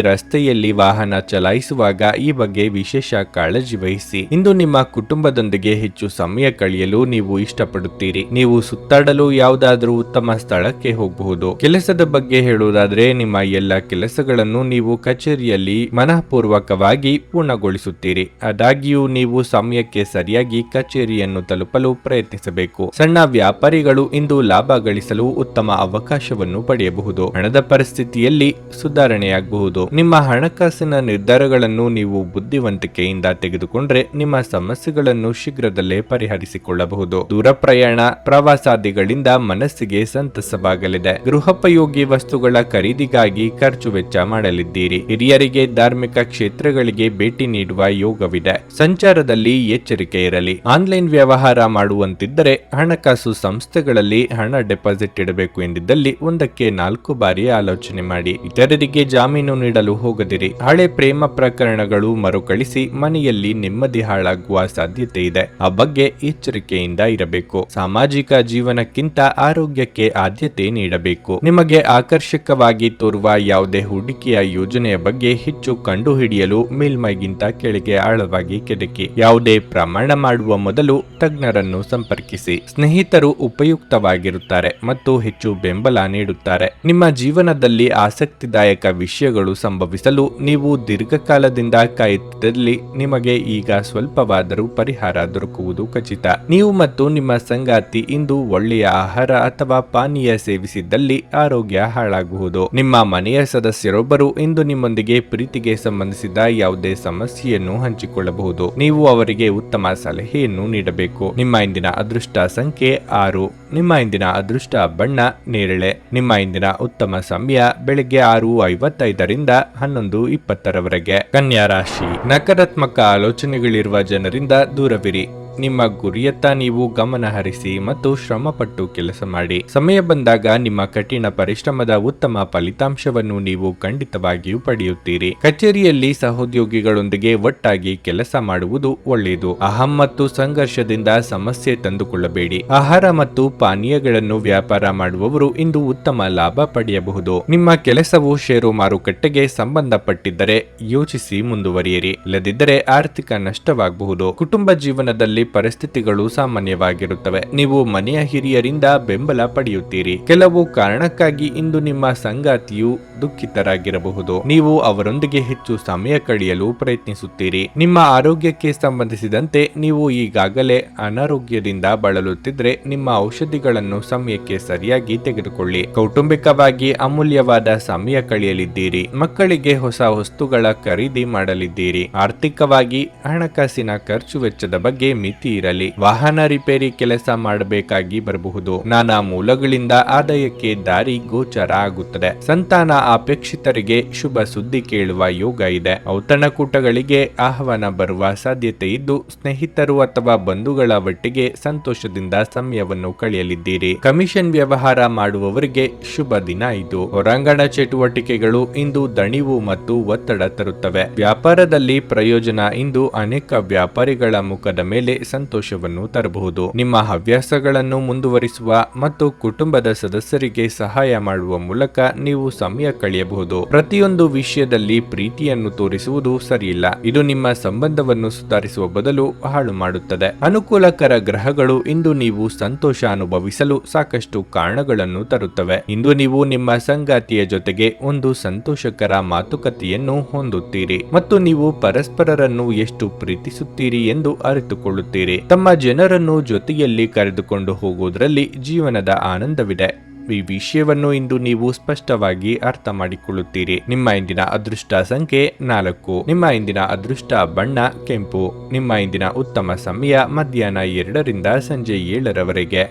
ರಸ್ತೆಯಲ್ಲಿ ವಾಹನ ಚಲಾಯಿಸುವಾಗ ಈ ಬಗ್ಗೆ ವಿಶೇಷ ಕಾಳಜಿ ವಹಿಸಿ. ಇಂದು ನಿಮ್ಮ ಕುಟುಂಬದೊಂದಿಗೆ ಹೆಚ್ಚು ಸಮಯ ಕಳೆಯಲು ನೀವು ಇಷ್ಟಪಡುತ್ತೀರಿ. ನೀವು ಸುತ್ತಾಡಲು ಯಾವುದಾದರೂ ಉತ್ತಮ ಸ್ಥಳಕ್ಕೆ ಹೋಗಬಹುದು. ಕೆಲಸದ ಬಗ್ಗೆ ಹೇಳುವುದಾದ್ರೆ, ನಿಮ್ಮ ಎಲ್ಲ ಕೆಲಸಗಳನ್ನು ನೀವು ಕಚೇರಿಯಲ್ಲಿ ಮನಃಪೂರ್ವಕವಾಗಿ ಪೂರ್ಣಗೊಳಿಸುತ್ತೀರಿ. ಆದಾಗ್ಯೂ ನೀವು ಸಮಯಕ್ಕೆ ಸರಿಯಾಗಿ ಕಚೇರಿಯನ್ನು ತಲುಪಲು ಪ್ರಯತ್ನಿಸಬೇಕು. ಸಣ್ಣ ವ್ಯಾಪಾರಿಗಳು ಇಂದು ಲಾಭ ಗಳಿಸಲು ಉತ್ತಮ ಅವಕಾಶವನ್ನು ಪಡೆಯಬಹುದು. ಹಣದ ಪರಿಸ್ಥಿತಿಯಲ್ಲಿ ಸುಧಾರಣೆಯಾಗಬಹುದು. ನಿಮ್ಮ ಹಣಕಾಸಿನ ನಿರ್ಧಾರಗಳನ್ನು ನೀವು ಬುದ್ಧಿವಂತಿಕೆಯಿಂದ ತೆಗೆದುಕೊಂಡ್ರೆ ನಿಮ್ಮ ಸಮಸ್ಯೆಗಳನ್ನು ಶೀಘ್ರದಲ್ಲೇ ಪರಿಹರಿಸಿಕೊಳ್ಳಬಹುದು. ದೂರ ಪ್ರಯಾಣ, ಪ್ರವಾಸಾದಿಗಳಿಂದ ಮನಸ್ಸಿಗೆ ಸಂತಸವಾಗಲಿದೆ. ಗೃಹೋಪಯೋಗಿ ವಸ್ತುಗಳ ಖರೀದಿಗಾಗಿ ಖರ್ಚು ವೆಚ್ಚ ಮಾಡಲಿದ್ದೀರಿ. ಹಿರಿಯರಿಗೆ ಧಾರ್ಮಿಕ ಕ್ಷೇತ್ರಗಳಿಗೆ ಭೇಟಿ ನೀಡುವ ಯೋಗವಿದೆ. ಸಂಚಾರದಲ್ಲಿ ಎಚ್ಚರಿಕೆ ಇರಲಿ. ಆನ್ಲೈನ್ ವ್ಯವಹಾರ ಮಾಡುವಂತಿದ್ದರೆ ಹಣಕಾಸು ಸಂಸ್ಥೆಗಳಲ್ಲಿ ಹಣ ಡೆಪಾಸಿಟ್ ಇಡಬೇಕು ಎಂದಿದ್ದಲ್ಲಿ 1ಕ್ಕೆ 4 ಬಾರಿ ಆಲೋಚನೆ ಮಾಡಿ. ಇತರರಿಗೆ ಜಾಮೀನು ನೀಡಲು ಹೋಗದಿರಿ. ಹಳೆ ಪ್ರೇಮ ಪ್ರಕರಣಗಳು ಮರುಕಳಿಸಿ ಮನೆಯಲ್ಲಿ ನೆಮ್ಮದಿ ಹಾಳಾಗುವ ಸಾಧ್ಯತೆ ಇದೆ. ಆ ಬಗ್ಗೆ ಎಚ್ಚರಿಕೆಯಿಂದ ಇರಬೇಕು. ಸಾಮಾಜಿಕ ಜೀವನಕ್ಕಿಂತ ಆರೋಗ್ಯಕ್ಕೆ ಆದ್ಯತೆ ನೀಡಬೇಕು. ನಿಮಗೆ ಆಕರ್ಷಕವಾಗಿ ತೋರುವ ಯಾವುದೇ ಹೂಡಿಕೆಯ ಯೋಜನೆಯ ಬಗ್ಗೆ ಹೆಚ್ಚು ಕಂಡುಹಿಡಿಯಲು ಮೇಲ್ಮೈಗಿಂತ ಕೆಳಗೆ ಆಳವಾಗಿ ಕೆದಕಿ. ಯಾವುದೇ ಪ್ರಮಾಣ ಮಾಡುವ ಮೊದಲು ತಜ್ಞರನ್ನು ಸಂಪರ್ಕಿಸಿ. ಸ್ನೇಹಿತರು ಉಪಯುಕ್ತವಾಗಿರುತ್ತಾರೆ ಮತ್ತು ಹೆಚ್ಚು ಬೆಂಬಲ ನೀಡುತ್ತಾರೆ. ನಿಮ್ಮ ಜೀವನದಲ್ಲಿ ಆಸಕ್ತಿದಾಯಕ ವಿಷಯಗಳು ಸಂಭವಿಸಲು ನೀವು ದೀರ್ಘಕಾಲದಿಂದ ಕಾಯುತ್ತಿದ್ದಲ್ಲಿ ನಿಮಗೆ ಈಗ ಸ್ವಲ್ಪವಾದರೂ ಪರಿಹಾರ ದೊರಕುವುದು ಖಚಿತ. ನೀವು ಮತ್ತು ನಿಮ್ಮ ಸಂಗಾತಿ ಇಂದು ಒಳ್ಳೆಯ ಆಹಾರ ಅಥವಾ ಪಾನೀಯ ಸೇವಿಸಿದ್ದಲ್ಲಿ ಆರೋಗ್ಯ ಹಾಳಾಗುವುದು. ನಿಮ್ಮ ಮನೆಯ ಸದಸ್ಯರೊಬ್ಬರು ಇಂದು ನಿಮ್ಮೊಂದಿಗೆ ಪ್ರೀತಿಗೆ ಸಂಬಂಧಿಸಿದ ಯಾವುದೇ ಸಮಸ್ಯೆಯನ್ನು ಹಂಚಿಕೊಳ್ಳಬಹುದು. ನೀವು ಅವರಿಗೆ ಉತ್ತಮ ಸಲಹೆಯನ್ನು ನೀಡಬೇಕು. ನಿಮ್ಮ ಇಂದಿನ ಅದೃಷ್ಟ ಸಂಖ್ಯೆ 6. ನಿಮ್ಮ ಇಂದಿನ ಅದೃಷ್ಟ ಬಣ್ಣ ನೇರಳೆ. ನಿಮ್ಮ ಇಂದಿನ ಉತ್ತಮ ಸಮಯ ಬೆಳಿಗ್ಗೆ 6:55 11:20 ಕನ್ಯಾ ರಾಶಿ. ನಕಾರಾತ್ಮಕ ಆಲೋಚನೆಗಳಿರುವ ಜನರಿಂದ ದೂರವಿರಿ. ನಿಮ್ಮ ಗುರಿಯತ್ತ ನೀವು ಗಮನ ಹರಿಸಿ ಮತ್ತು ಶ್ರಮಪಟ್ಟು ಕೆಲಸ ಮಾಡಿ. ಸಮಯ ಬಂದಾಗ ನಿಮ್ಮ ಕಠಿಣ ಪರಿಶ್ರಮದ ಉತ್ತಮ ಫಲಿತಾಂಶವನ್ನು ನೀವು ಖಂಡಿತವಾಗಿಯೂ ಪಡೆಯುತ್ತೀರಿ. ಕಚೇರಿಯಲ್ಲಿ ಸಹೋದ್ಯೋಗಿಗಳೊಂದಿಗೆ ಒಟ್ಟಾಗಿ ಕೆಲಸ ಮಾಡುವುದು ಒಳ್ಳೆಯದು. ಅಹಂ ಮತ್ತು ಸಂಘರ್ಷದಿಂದ ಸಮಸ್ಯೆ ತಂದುಕೊಳ್ಳಬೇಡಿ. ಆಹಾರ ಮತ್ತು ಪಾನೀಯಗಳನ್ನು ವ್ಯಾಪಾರ ಮಾಡುವವರು ಇಂದು ಉತ್ತಮ ಲಾಭ ಪಡೆಯಬಹುದು. ನಿಮ್ಮ ಕೆಲಸವು ಷೇರು ಮಾರುಕಟ್ಟೆಗೆ ಸಂಬಂಧಪಟ್ಟಿದ್ದರೆ ಯೋಚಿಸಿ ಮುಂದುವರಿಯಿರಿ. ಇಲ್ಲದಿದ್ದರೆ ಆರ್ಥಿಕ ನಷ್ಟವಾಗಬಹುದು. ಕುಟುಂಬ ಜೀವನದಲ್ಲಿ ಪರಿಸ್ಥಿತಿಗಳು ಸಾಮಾನ್ಯವಾಗಿರುತ್ತವೆ. ನೀವು ಮನೆಯ ಹಿರಿಯರಿಂದ ಬೆಂಬಲ ಪಡೆಯುತ್ತೀರಿ. ಕೆಲವು ಕಾರಣಕ್ಕಾಗಿ ಇಂದು ನಿಮ್ಮ ಸಂಗಾತಿಯು ದುಃಖಿತರಾಗಿರಬಹುದು. ನೀವು ಅವರೊಂದಿಗೆ ಹೆಚ್ಚು ಸಮಯ ಕಳೆಯಲು ಪ್ರಯತ್ನಿಸುತ್ತೀರಿ. ನಿಮ್ಮ ಆರೋಗ್ಯಕ್ಕೆ ಸಂಬಂಧಿಸಿದಂತೆ ನೀವು ಈಗಾಗಲೇ ಅನಾರೋಗ್ಯದಿಂದ ಬಳಲುತ್ತಿದ್ರೆ ನಿಮ್ಮ ಔಷಧಿಗಳನ್ನು ಸಮಯಕ್ಕೆ ಸರಿಯಾಗಿ ತೆಗೆದುಕೊಳ್ಳಿ. ಕೌಟುಂಬಿಕವಾಗಿ ಅಮೂಲ್ಯವಾದ ಸಮಯ ಕಳೆಯಲಿದ್ದೀರಿ. ಮಕ್ಕಳಿಗೆ ಹೊಸ ವಸ್ತುಗಳ ಖರೀದಿ ಮಾಡಲಿದ್ದೀರಿ. ಆರ್ಥಿಕವಾಗಿ ಹಣಕಾಸಿನ ಖರ್ಚು ವೆಚ್ಚದ ಬಗ್ಗೆ ಮಿತಿ ಇರಲಿ. ವಾಹನ ರಿಪೇರಿ ಕೆಲಸ ಮಾಡಬೇಕಾಗಿ ಬರಬಹುದು. ನಾನಾ ಮೂಲಗಳಿಂದ ಆದಾಯಕ್ಕೆ ದಾರಿ ಗೋಚರ ಆಗುತ್ತದೆ. ಸಂತಾನ ಅಪೇಕ್ಷಿತರಿಗೆ ಶುಭ ಸುದ್ದಿ ಕೇಳುವ ಯೋಗ ಇದೆ. ಔತಣಕೂಟಗಳಿಗೆ ಆಹ್ವಾನ ಬರುವ ಸಾಧ್ಯತೆ ಇದ್ದು ಸ್ನೇಹಿತರು ಅಥವಾ ಬಂಧುಗಳ ಒಟ್ಟಿಗೆ ಸಂತೋಷದಿಂದ ಸಮಯವನ್ನು ಕಳೆಯಲಿದ್ದೀರಿ. ಕಮಿಷನ್ ವ್ಯವಹಾರ ಮಾಡುವವರಿಗೆ ಶುಭ ದಿನ ಇದು. ಹೊರಾಂಗಣ ಚಟುವಟಿಕೆಗಳು ಇಂದು ದಣಿವು ಮತ್ತು ಒತ್ತಡ ತರುತ್ತವೆ. ವ್ಯಾಪಾರದಲ್ಲಿ ಪ್ರಯೋಜನ ಇಂದು ಅನೇಕ ವ್ಯಾಪಾರಿಗಳ ಮುಖದ ಮೇಲೆ ಸಂತೋಷವನ್ನು ತರಬಹುದು. ನಿಮ್ಮ ಹವ್ಯಾಸಗಳನ್ನು ಮುಂದುವರಿಸುವ ಮತ್ತು ಕುಟುಂಬದ ಸದಸ್ಯರಿಗೆ ಸಹಾಯ ಮಾಡುವ ಮೂಲಕ ನೀವು ಸಮಯ ಕಳೆಯಬಹುದು. ಪ್ರತಿಯೊಂದು ವಿಷಯದಲ್ಲಿ ಪ್ರೀತಿಯನ್ನು ತೋರಿಸುವುದು ಸರಿಯಿಲ್ಲ. ಇದು ನಿಮ್ಮ ಸಂಬಂಧವನ್ನು ಸುಧಾರಿಸುವ ಬದಲು ಹಾಳು ಮಾಡುತ್ತದೆ. ಅನುಕೂಲಕರ ಗ್ರಹಗಳು ಇಂದು ನೀವು ಸಂತೋಷ ಅನುಭವಿಸಲು ಸಾಕಷ್ಟು ಕಾರಣಗಳನ್ನು ತರುತ್ತವೆ. ಇಂದು ನೀವು ನಿಮ್ಮ ಸಂಗಾತಿಯ ಜೊತೆಗೆ ಒಂದು ಸಂತೋಷಕರ ಮಾತುಕತೆಯನ್ನು ಹೊಂದುತ್ತೀರಿ ಮತ್ತು ನೀವು ಪರಸ್ಪರರನ್ನು ಎಷ್ಟು ಪ್ರೀತಿಸುತ್ತೀರಿ ಎಂದು ಅರಿತುಕೊಳ್ಳುತ್ತೀರಿ. ತಮ್ಮ ಜನರನ್ನು ಜೊತೆಯಲ್ಲಿ ಕರೆದುಕೊಂಡು ಹೋಗುವುದರಲ್ಲಿ ಜೀವನದ ಆನಂದವಿದೆ. ಈ ವಿಷಯವನ್ನು ಇಂದು ನೀವು ಸ್ಪಷ್ಟವಾಗಿ ಅರ್ಥ ಮಾಡಿಕೊಳ್ಳುತ್ತೀರಿ. ನಿಮ್ಮ ಇಂದಿನ ಅದೃಷ್ಟ ಸಂಖ್ಯೆ 4. ನಿಮ್ಮ ಇಂದಿನ ಅದೃಷ್ಟ ಬಣ್ಣ ಕೆಂಪು. ನಿಮ್ಮ ಇಂದಿನ ಉತ್ತಮ ಸಮಯ ಮಧ್ಯಾಹ್ನ 2ರಿಂದ ಸಂಜೆ 7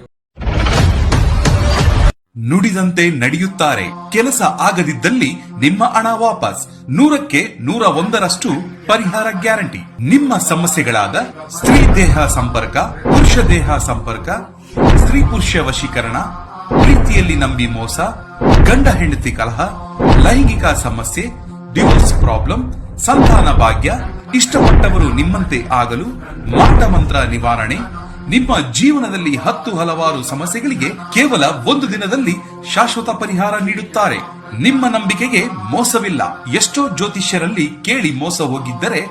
ನುಡಿದಂತೆ ನಡೆಯುತ್ತಾರೆ. ಕೆಲಸ ಆಗದಿದ್ದಲ್ಲಿ ನಿಮ್ಮ ಹಣ ವಾಪಸ್. 100ಕ್ಕೆ 101ರಷ್ಟು ಪರಿಹಾರ ಗ್ಯಾರಂಟಿ. ನಿಮ್ಮ ಸಮಸ್ಯೆಗಳಾದ ಸ್ತ್ರೀ ದೇಹ ಸಂಪರ್ಕ, ಪುರುಷ ದೇಹ ಸಂಪರ್ಕ, ಸ್ತ್ರೀ ಪುರುಷ ವಶೀಕರಣ, ಪ್ರೀತಿಯಲ್ಲಿ ನಂಬಿ ಮೋಸ, ಗಂಡ ಹೆಂಡತಿ ಕಲಹ, ಲೈಂಗಿಕ ಸಮಸ್ಯೆ, ಡಿವೋರ್ಸ್ ಪ್ರಾಬ್ಲಮ್, ಸಂತಾನ ಭಾಗ್ಯ, ಇಷ್ಟಪಟ್ಟವರು ನಿಮ್ಮಂತೆ ಆಗಲು ಮಾಟ ಮಂತ್ರ ನಿವಾರಣೆ, ನಿಮ್ಮ ಜೀವನದಲ್ಲಿ 10 ಹಲವಾರು ಸಮಸ್ಯೆಗಳಿಗೆ ಕೇವಲ 1 ದಿನದಲ್ಲಿ ಶಾಶ್ವತ ಪರಿಹಾರ ನೀಡುತ್ತಾರೆ. ನಿಮ್ಮ ನಂಬಿಕೆಗೆ ಮೋಸವಿಲ್ಲ. ಎಷ್ಟೋ ಜ್ಯೋತಿಷ್ಯರಲ್ಲಿ ಕೇಳಿ ಮೋಸ ಹೋಗಿದ್ದರೆ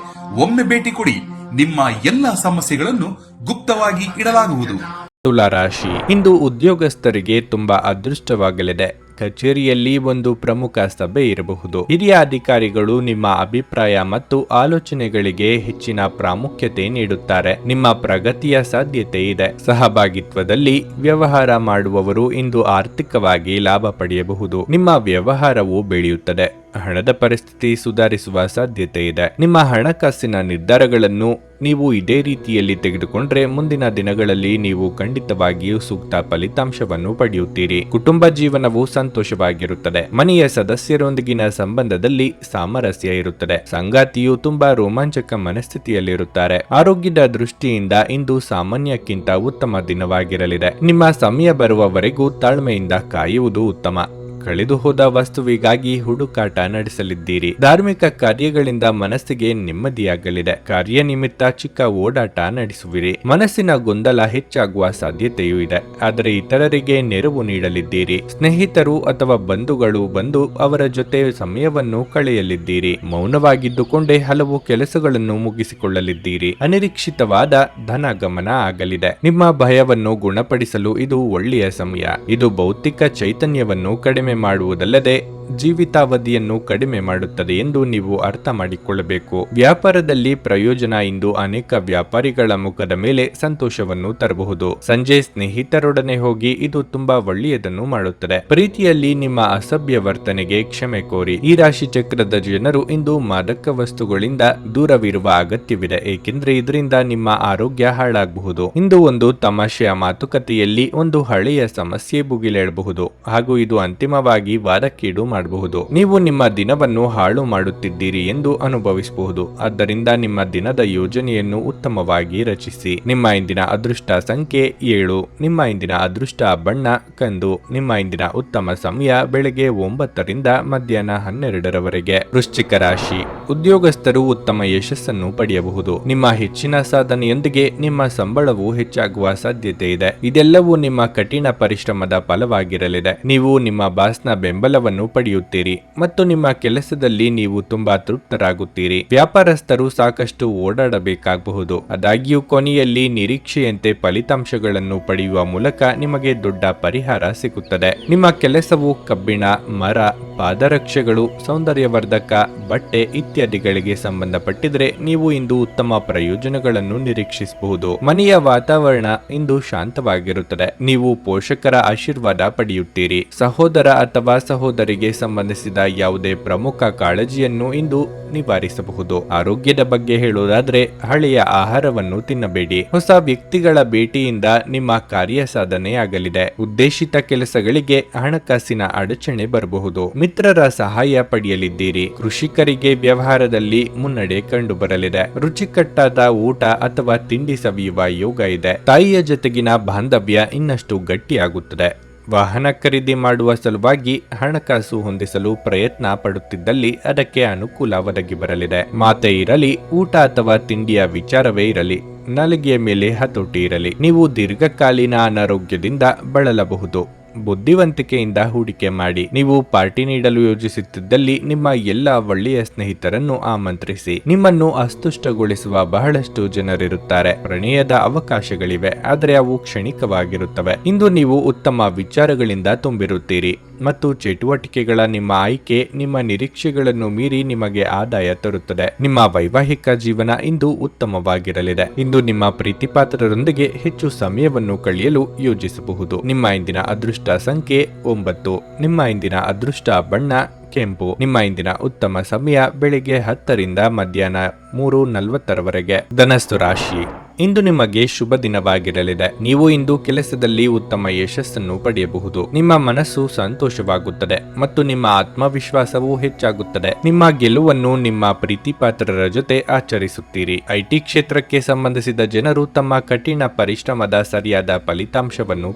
ಒಮ್ಮೆ ಭೇಟಿ ಕೊಡಿ. ನಿಮ್ಮ ಎಲ್ಲಾ ಸಮಸ್ಯೆಗಳನ್ನು ಗುಪ್ತವಾಗಿ ಇಡಲಾಗುವುದು. ತುಲಾ ರಾಶಿ, ಇಂದು ಉದ್ಯೋಗಸ್ಥರಿಗೆ ತುಂಬಾ ಅದೃಷ್ಟವಾಗಲಿದೆ. ಕಚೇರಿಯಲ್ಲಿ ಒಂದು ಪ್ರಮುಖ ಸಭೆ ಇರಬಹುದು. ಹಿರಿಯ ಅಧಿಕಾರಿಗಳು ನಿಮ್ಮ ಅಭಿಪ್ರಾಯ ಮತ್ತು ಆಲೋಚನೆಗಳಿಗೆ ಹೆಚ್ಚಿನ ಪ್ರಾಮುಖ್ಯತೆ ನೀಡುತ್ತಾರೆ. ನಿಮ್ಮ ಪ್ರಗತಿಯ ಸಾಧ್ಯತೆ ಇದೆ. ಸಹಭಾಗಿತ್ವದಲ್ಲಿ ವ್ಯವಹಾರ ಮಾಡುವವರು ಇಂದು ಆರ್ಥಿಕವಾಗಿ ಲಾಭ ಪಡೆಯಬಹುದು. ನಿಮ್ಮ ವ್ಯವಹಾರವು ಬೆಳೆಯುತ್ತದೆ. ಹಣದ ಪರಿಸ್ಥಿತಿ ಸುಧಾರಿಸುವ ಸಾಧ್ಯತೆ ಇದೆ. ನಿಮ್ಮ ಹಣಕಾಸಿನ ನಿರ್ಧಾರಗಳನ್ನು ನೀವು ಇದೇ ರೀತಿಯಲ್ಲಿ ತೆಗೆದುಕೊಂಡ್ರೆ ಮುಂದಿನ ದಿನಗಳಲ್ಲಿ ನೀವು ಖಂಡಿತವಾಗಿಯೂ ಸೂಕ್ತ ಫಲಿತಾಂಶವನ್ನು ಪಡೆಯುತ್ತೀರಿ. ಕುಟುಂಬ ಜೀವನವು ಸಂತೋಷವಾಗಿರುತ್ತದೆ. ಮನೆಯ ಸದಸ್ಯರೊಂದಿಗಿನ ಸಂಬಂಧದಲ್ಲಿ ಸಾಮರಸ್ಯ ಇರುತ್ತದೆ. ಸಂಗಾತಿಯು ತುಂಬಾ ರೋಮಾಂಚಕ ಮನಸ್ಥಿತಿಯಲ್ಲಿರುತ್ತಾರೆ. ಆರೋಗ್ಯದ ದೃಷ್ಟಿಯಿಂದ ಇಂದು ಸಾಮಾನ್ಯಕ್ಕಿಂತ ಉತ್ತಮ ದಿನವಾಗಿರಲಿದೆ. ನಿಮ್ಮ ಸಮಯ ಬರುವವರೆಗೂ ತಾಳ್ಮೆಯಿಂದ ಕಾಯುವುದು ಉತ್ತಮ. ಕಳೆದು ಹೋದ ವಸ್ತುವಿಗಾಗಿ ಹುಡುಕಾಟ ನಡೆಸಲಿದ್ದೀರಿ. ಧಾರ್ಮಿಕ ಕಾರ್ಯಗಳಿಂದ ಮನಸ್ಸಿಗೆ ನೆಮ್ಮದಿಯಾಗಲಿದೆ. ಕಾರ್ಯನಿಮಿತ್ತ ಚಿಕ್ಕ ಓಡಾಟ ನಡೆಸುವಿರಿ. ಮನಸ್ಸಿನ ಗೊಂದಲ ಹೆಚ್ಚಾಗುವ ಸಾಧ್ಯತೆಯೂ ಇದೆ. ಆದರೆ ಇತರರಿಗೆ ನೆರವು ನೀಡಲಿದ್ದೀರಿ. ಸ್ನೇಹಿತರು ಅಥವಾ ಬಂಧುಗಳು ಬಂದು ಅವರ ಜೊತೆ ಸಮಯವನ್ನು ಕಳೆಯಲಿದ್ದೀರಿ. ಮೌನವಾಗಿದ್ದುಕೊಂಡೇ ಹಲವು ಕೆಲಸಗಳನ್ನು ಮುಗಿಸಿಕೊಳ್ಳಲಿದ್ದೀರಿ. ಅನಿರೀಕ್ಷಿತವಾದ ಧನಗಮನ ಆಗಲಿದೆ. ನಿಮ್ಮ ಭಯವನ್ನು ಗುಣಪಡಿಸಲು ಇದು ಒಳ್ಳೆಯ ಸಮಯ. ಇದು ಭೌತಿಕ ಚೈತನ್ಯವನ್ನು ಕಡಿಮೆ ಮಾಡುವುದಲ್ಲದೆ ಜೀವಿತಾವಧಿಯನ್ನು ಕಡಿಮೆ ಮಾಡುತ್ತದೆ ಎಂದು ನೀವು ಅರ್ಥ ಮಾಡಿಕೊಳ್ಳಬೇಕು. ವ್ಯಾಪಾರದಲ್ಲಿ ಪ್ರಯೋಜನ ಇಂದು ಅನೇಕ ವ್ಯಾಪಾರಿಗಳ ಮುಖದ ಮೇಲೆ ಸಂತೋಷವನ್ನು ತರಬಹುದು. ಸಂಜೆ ಸ್ನೇಹಿತರೊಡನೆ ಹೋಗಿ ಇದು ತುಂಬಾ ಒಳ್ಳೆಯದನ್ನು ಮಾಡುತ್ತದೆ. ಪ್ರೀತಿಯಲ್ಲಿ ನಿಮ್ಮ ಅಸಭ್ಯ ವರ್ತನೆಗೆ ಕ್ಷಮೆ ಕೋರಿ. ಈ ರಾಶಿ ಚಕ್ರದ ಜನರು ಇಂದು ಮಾದಕ ವಸ್ತುಗಳಿಂದ ದೂರವಿರುವ ಅಗತ್ಯವಿದೆ, ಏಕೆಂದರೆ ಇದರಿಂದ ನಿಮ್ಮ ಆರೋಗ್ಯ ಹಾಳಾಗಬಹುದು. ಇಂದು ಒಂದು ತಮಾಷೆಯ ಮಾತುಕತೆಯಲ್ಲಿ ಒಂದು ಹಳೆಯ ಸಮಸ್ಯೆ ಭುಗಿಲೇಳಬಹುದು ಹಾಗೂ ಇದು ಅಂತಿಮವಾಗಿ ವಾದಕ್ಕೀಡು ಮಾಡಬಹುದು. ನೀವು ನಿಮ್ಮ ದಿನವನ್ನು ಹಾಳು ಮಾಡುತ್ತಿದ್ದೀರಿ ಎಂದು ಅನುಭವಿಸಬಹುದು. ಆದ್ದರಿಂದ ನಿಮ್ಮ ದಿನದ ಯೋಜನೆಯನ್ನು ಉತ್ತಮವಾಗಿ ರಚಿಸಿ. ನಿಮ್ಮ ಇಂದಿನ ಅದೃಷ್ಟ ಸಂಖ್ಯೆ 7. ನಿಮ್ಮ ಇಂದಿನ ಅದೃಷ್ಟ ಬಣ್ಣ ಕಂದು. ನಿಮ್ಮ ಇಂದಿನ ಉತ್ತಮ ಸಮಯ ಬೆಳಗ್ಗೆ 9 ರಿಂದ ಮಧ್ಯಾಹ್ನ 12ರವರೆಗೆ. ವೃಶ್ಚಿಕ ರಾಶಿ, ಉದ್ಯೋಗಸ್ಥರು ಉತ್ತಮ ಯಶಸ್ಸನ್ನು ಪಡೆಯಬಹುದು. ನಿಮ್ಮ ಹೆಚ್ಚಿನ ಸಾಧನೆಯೊಂದಿಗೆ ನಿಮ್ಮ ಸಂಬಳವು ಹೆಚ್ಚಾಗುವ ಸಾಧ್ಯತೆ ಇದೆ. ಇದೆಲ್ಲವೂ ನಿಮ್ಮ ಕಠಿಣ ಪರಿಶ್ರಮದ ಫಲವಾಗಿರಲಿದೆ. ನೀವು ನಿಮ್ಮ ಬಾಸ್ನ ಬೆಂಬಲವನ್ನು ಪಡೆಯುತ್ತೀರಿ ಮತ್ತು ನಿಮ್ಮ ಕೆಲಸದಲ್ಲಿ ನೀವು ತುಂಬಾ ತೃಪ್ತರಾಗುತ್ತೀರಿ. ವ್ಯಾಪಾರಸ್ಥರು ಸಾಕಷ್ಟು ಓಡಾಡಬೇಕಾಗಬಹುದು. ಆದಾಗ್ಯೂ ಕೊನೆಯಲ್ಲಿ ನಿರೀಕ್ಷೆಯಂತೆ ಫಲಿತಾಂಶಗಳನ್ನು ಪಡೆಯುವ ಮೂಲಕ ನಿಮಗೆ ದೊಡ್ಡ ಪರಿಹಾರ ಸಿಗುತ್ತದೆ. ನಿಮ್ಮ ಕೆಲಸವು ಕಬ್ಬಿಣ, ಮರ, ಪಾದರಕ್ಷೆಗಳು, ಸೌಂದರ್ಯವರ್ಧಕ, ಬಟ್ಟೆ ಇತ್ಯಾದಿಗಳಿಗೆ ಸಂಬಂಧಪಟ್ಟಿದ್ರೆ ನೀವು ಇಂದು ಉತ್ತಮ ಪ್ರಯೋಜನಗಳನ್ನು ನಿರೀಕ್ಷಿಸಬಹುದು. ಮನೆಯ ವಾತಾವರಣ ಇಂದು ಶಾಂತವಾಗಿರುತ್ತದೆ. ನೀವು ಪೋಷಕರ ಆಶೀರ್ವಾದ ಪಡೆಯುತ್ತೀರಿ. ಸಹೋದರ ಅಥವಾ ಸಹೋದರಿಗೆ ಸಂಬಂಧಿಸಿದ ಯಾವುದೇ ಪ್ರಮುಖ ಕಾಳಜಿಯನ್ನು ಇಂದು ನಿವಾರಿಸಬಹುದು. ಆರೋಗ್ಯದ ಬಗ್ಗೆ ಹೇಳುವುದಾದ್ರೆ ಹಳೆಯ ಆಹಾರವನ್ನು ತಿನ್ನಬೇಡಿ. ಹೊಸ ವ್ಯಕ್ತಿಗಳ ಭೇಟಿಯಿಂದ ನಿಮ್ಮ ಕಾರ್ಯ ಸಾಧನೆಯಾಗಲಿದೆ. ಉದ್ದೇಶಿತ ಕೆಲಸಗಳಿಗೆ ಹಣಕಾಸಿನ ಅಡಚಣೆ ಬರಬಹುದು. ಮಿತ್ರರ ಸಹಾಯ ಪಡೆಯಲಿದ್ದೀರಿ. ಕೃಷಿಕರಿಗೆ ವ್ಯವಹಾರದಲ್ಲಿ ಮುನ್ನಡೆ ಕಂಡು ಬರಲಿದೆ. ರುಚಿಕಟ್ಟಾದ ಊಟ ಅಥವಾ ತಿಂಡಿ ಸವಿಯುವ ಯೋಗ ಇದೆ. ತಾಯಿಯ ಜೊತೆಗಿನ ಬಾಂಧವ್ಯ ಇನ್ನಷ್ಟು ಗಟ್ಟಿಯಾಗುತ್ತದೆ. ವಾಹನ ಖರೀದಿ ಮಾಡುವ ಸಲುವಾಗಿ ಹಣಕಾಸು ಹೊಂದಿಸಲು ಪ್ರಯತ್ನ ಪಡುತ್ತಿದ್ದಲ್ಲಿ ಅದಕ್ಕೆ ಅನುಕೂಲ ಒದಗಿ ಬರಲಿದೆ. ಮಾತೇ ಇರಲಿ, ಊಟ ಅಥವಾ ತಿಂಡಿಯ ವಿಚಾರವೇ ಇರಲಿ, ನಾಲಿಗೆಯ ಮೇಲೆ ಹತೋಟಿ ಇರಲಿ. ನೀವು ದೀರ್ಘಕಾಲೀನ ಅನಾರೋಗ್ಯದಿಂದ ಬಳಲಬಹುದು. ಬುದ್ಧಿವಂತಿಕೆಯಿಂದ ಹೂಡಿಕೆ ಮಾಡಿ. ನೀವು ಪಾರ್ಟಿ ನೀಡಲು ಯೋಜಿಸುತ್ತಿದ್ದಲ್ಲಿ ನಿಮ್ಮ ಎಲ್ಲ ಒಳ್ಳೆಯ ಸ್ನೇಹಿತರನ್ನು ಆಮಂತ್ರಿಸಿ. ನಿಮ್ಮನ್ನು ಅಸ್ತುಷ್ಟಗೊಳಿಸುವ ಬಹಳಷ್ಟು ಜನರಿರುತ್ತಾರೆ. ಪ್ರಣಯದ ಅವಕಾಶಗಳಿವೆ, ಆದರೆ ಅವು ಕ್ಷಣಿಕವಾಗಿರುತ್ತವೆ. ಇಂದು ನೀವು ಉತ್ತಮ ವಿಚಾರಗಳಿಂದ ತುಂಬಿರುತ್ತೀರಿ ಮತ್ತು ಚಟುವಟಿಕೆಗಳ ನಿಮ್ಮ ಆಯ್ಕೆ ನಿಮ್ಮ ನಿರೀಕ್ಷೆಗಳನ್ನು ಮೀರಿ ನಿಮಗೆ ಆದಾಯ ತರುತ್ತದೆ. ನಿಮ್ಮ ವೈವಾಹಿಕ ಜೀವನ ಇಂದು ಉತ್ತಮವಾಗಿರಲಿದೆ. ಇಂದು ನಿಮ್ಮ ಪ್ರೀತಿಪಾತ್ರರೊಂದಿಗೆ ಹೆಚ್ಚು ಸಮಯವನ್ನು ಕಳೆಯಲು ಯೋಜಿಸಬಹುದು. ನಿಮ್ಮ ಇಂದಿನ ಅದೃಷ್ಟ ಸಂಖ್ಯೆ 9. ನಿಮ್ಮ ಇಂದಿನ ಅದೃಷ್ಟ ಬಣ್ಣ ಕೆಂಪು. ನಿಮ್ಮ ಇಂದಿನ ಉತ್ತಮ ಸಮಯ ಬೆಳಿಗ್ಗೆ 10 ರಿಂದ ಮಧ್ಯಾಹ್ನ 3:40ರವರೆಗೆ. ಧನಸ್ಸು ರಾಶಿ, ಇಂದು ನಿಮಗೆ ಶುಭ ದಿನವಾಗಿರಲಿದೆ. ನೀವು ಇಂದು ಕೆಲಸದಲ್ಲಿ ಉತ್ತಮ ಯಶಸ್ಸನ್ನು ಪಡೆಯಬಹುದು. ನಿಮ್ಮ ಮನಸ್ಸು ಸಂತೋಷವಾಗುತ್ತದೆ ಮತ್ತು ನಿಮ್ಮ ಆತ್ಮವಿಶ್ವಾಸವೂ ಹೆಚ್ಚಾಗುತ್ತದೆ. ನಿಮ್ಮ ಗೆಲುವನ್ನು ನಿಮ್ಮ ಪ್ರೀತಿಪಾತ್ರರ ಜೊತೆ ಆಚರಿಸುತ್ತೀರಿ. ಐಟಿ ಕ್ಷೇತ್ರಕ್ಕೆ ಸಂಬಂಧಿಸಿದ ಜನರು ತಮ್ಮ ಕಠಿಣ ಪರಿಶ್ರಮದ ಸರಿಯಾದ ಫಲಿತಾಂಶವನ್ನು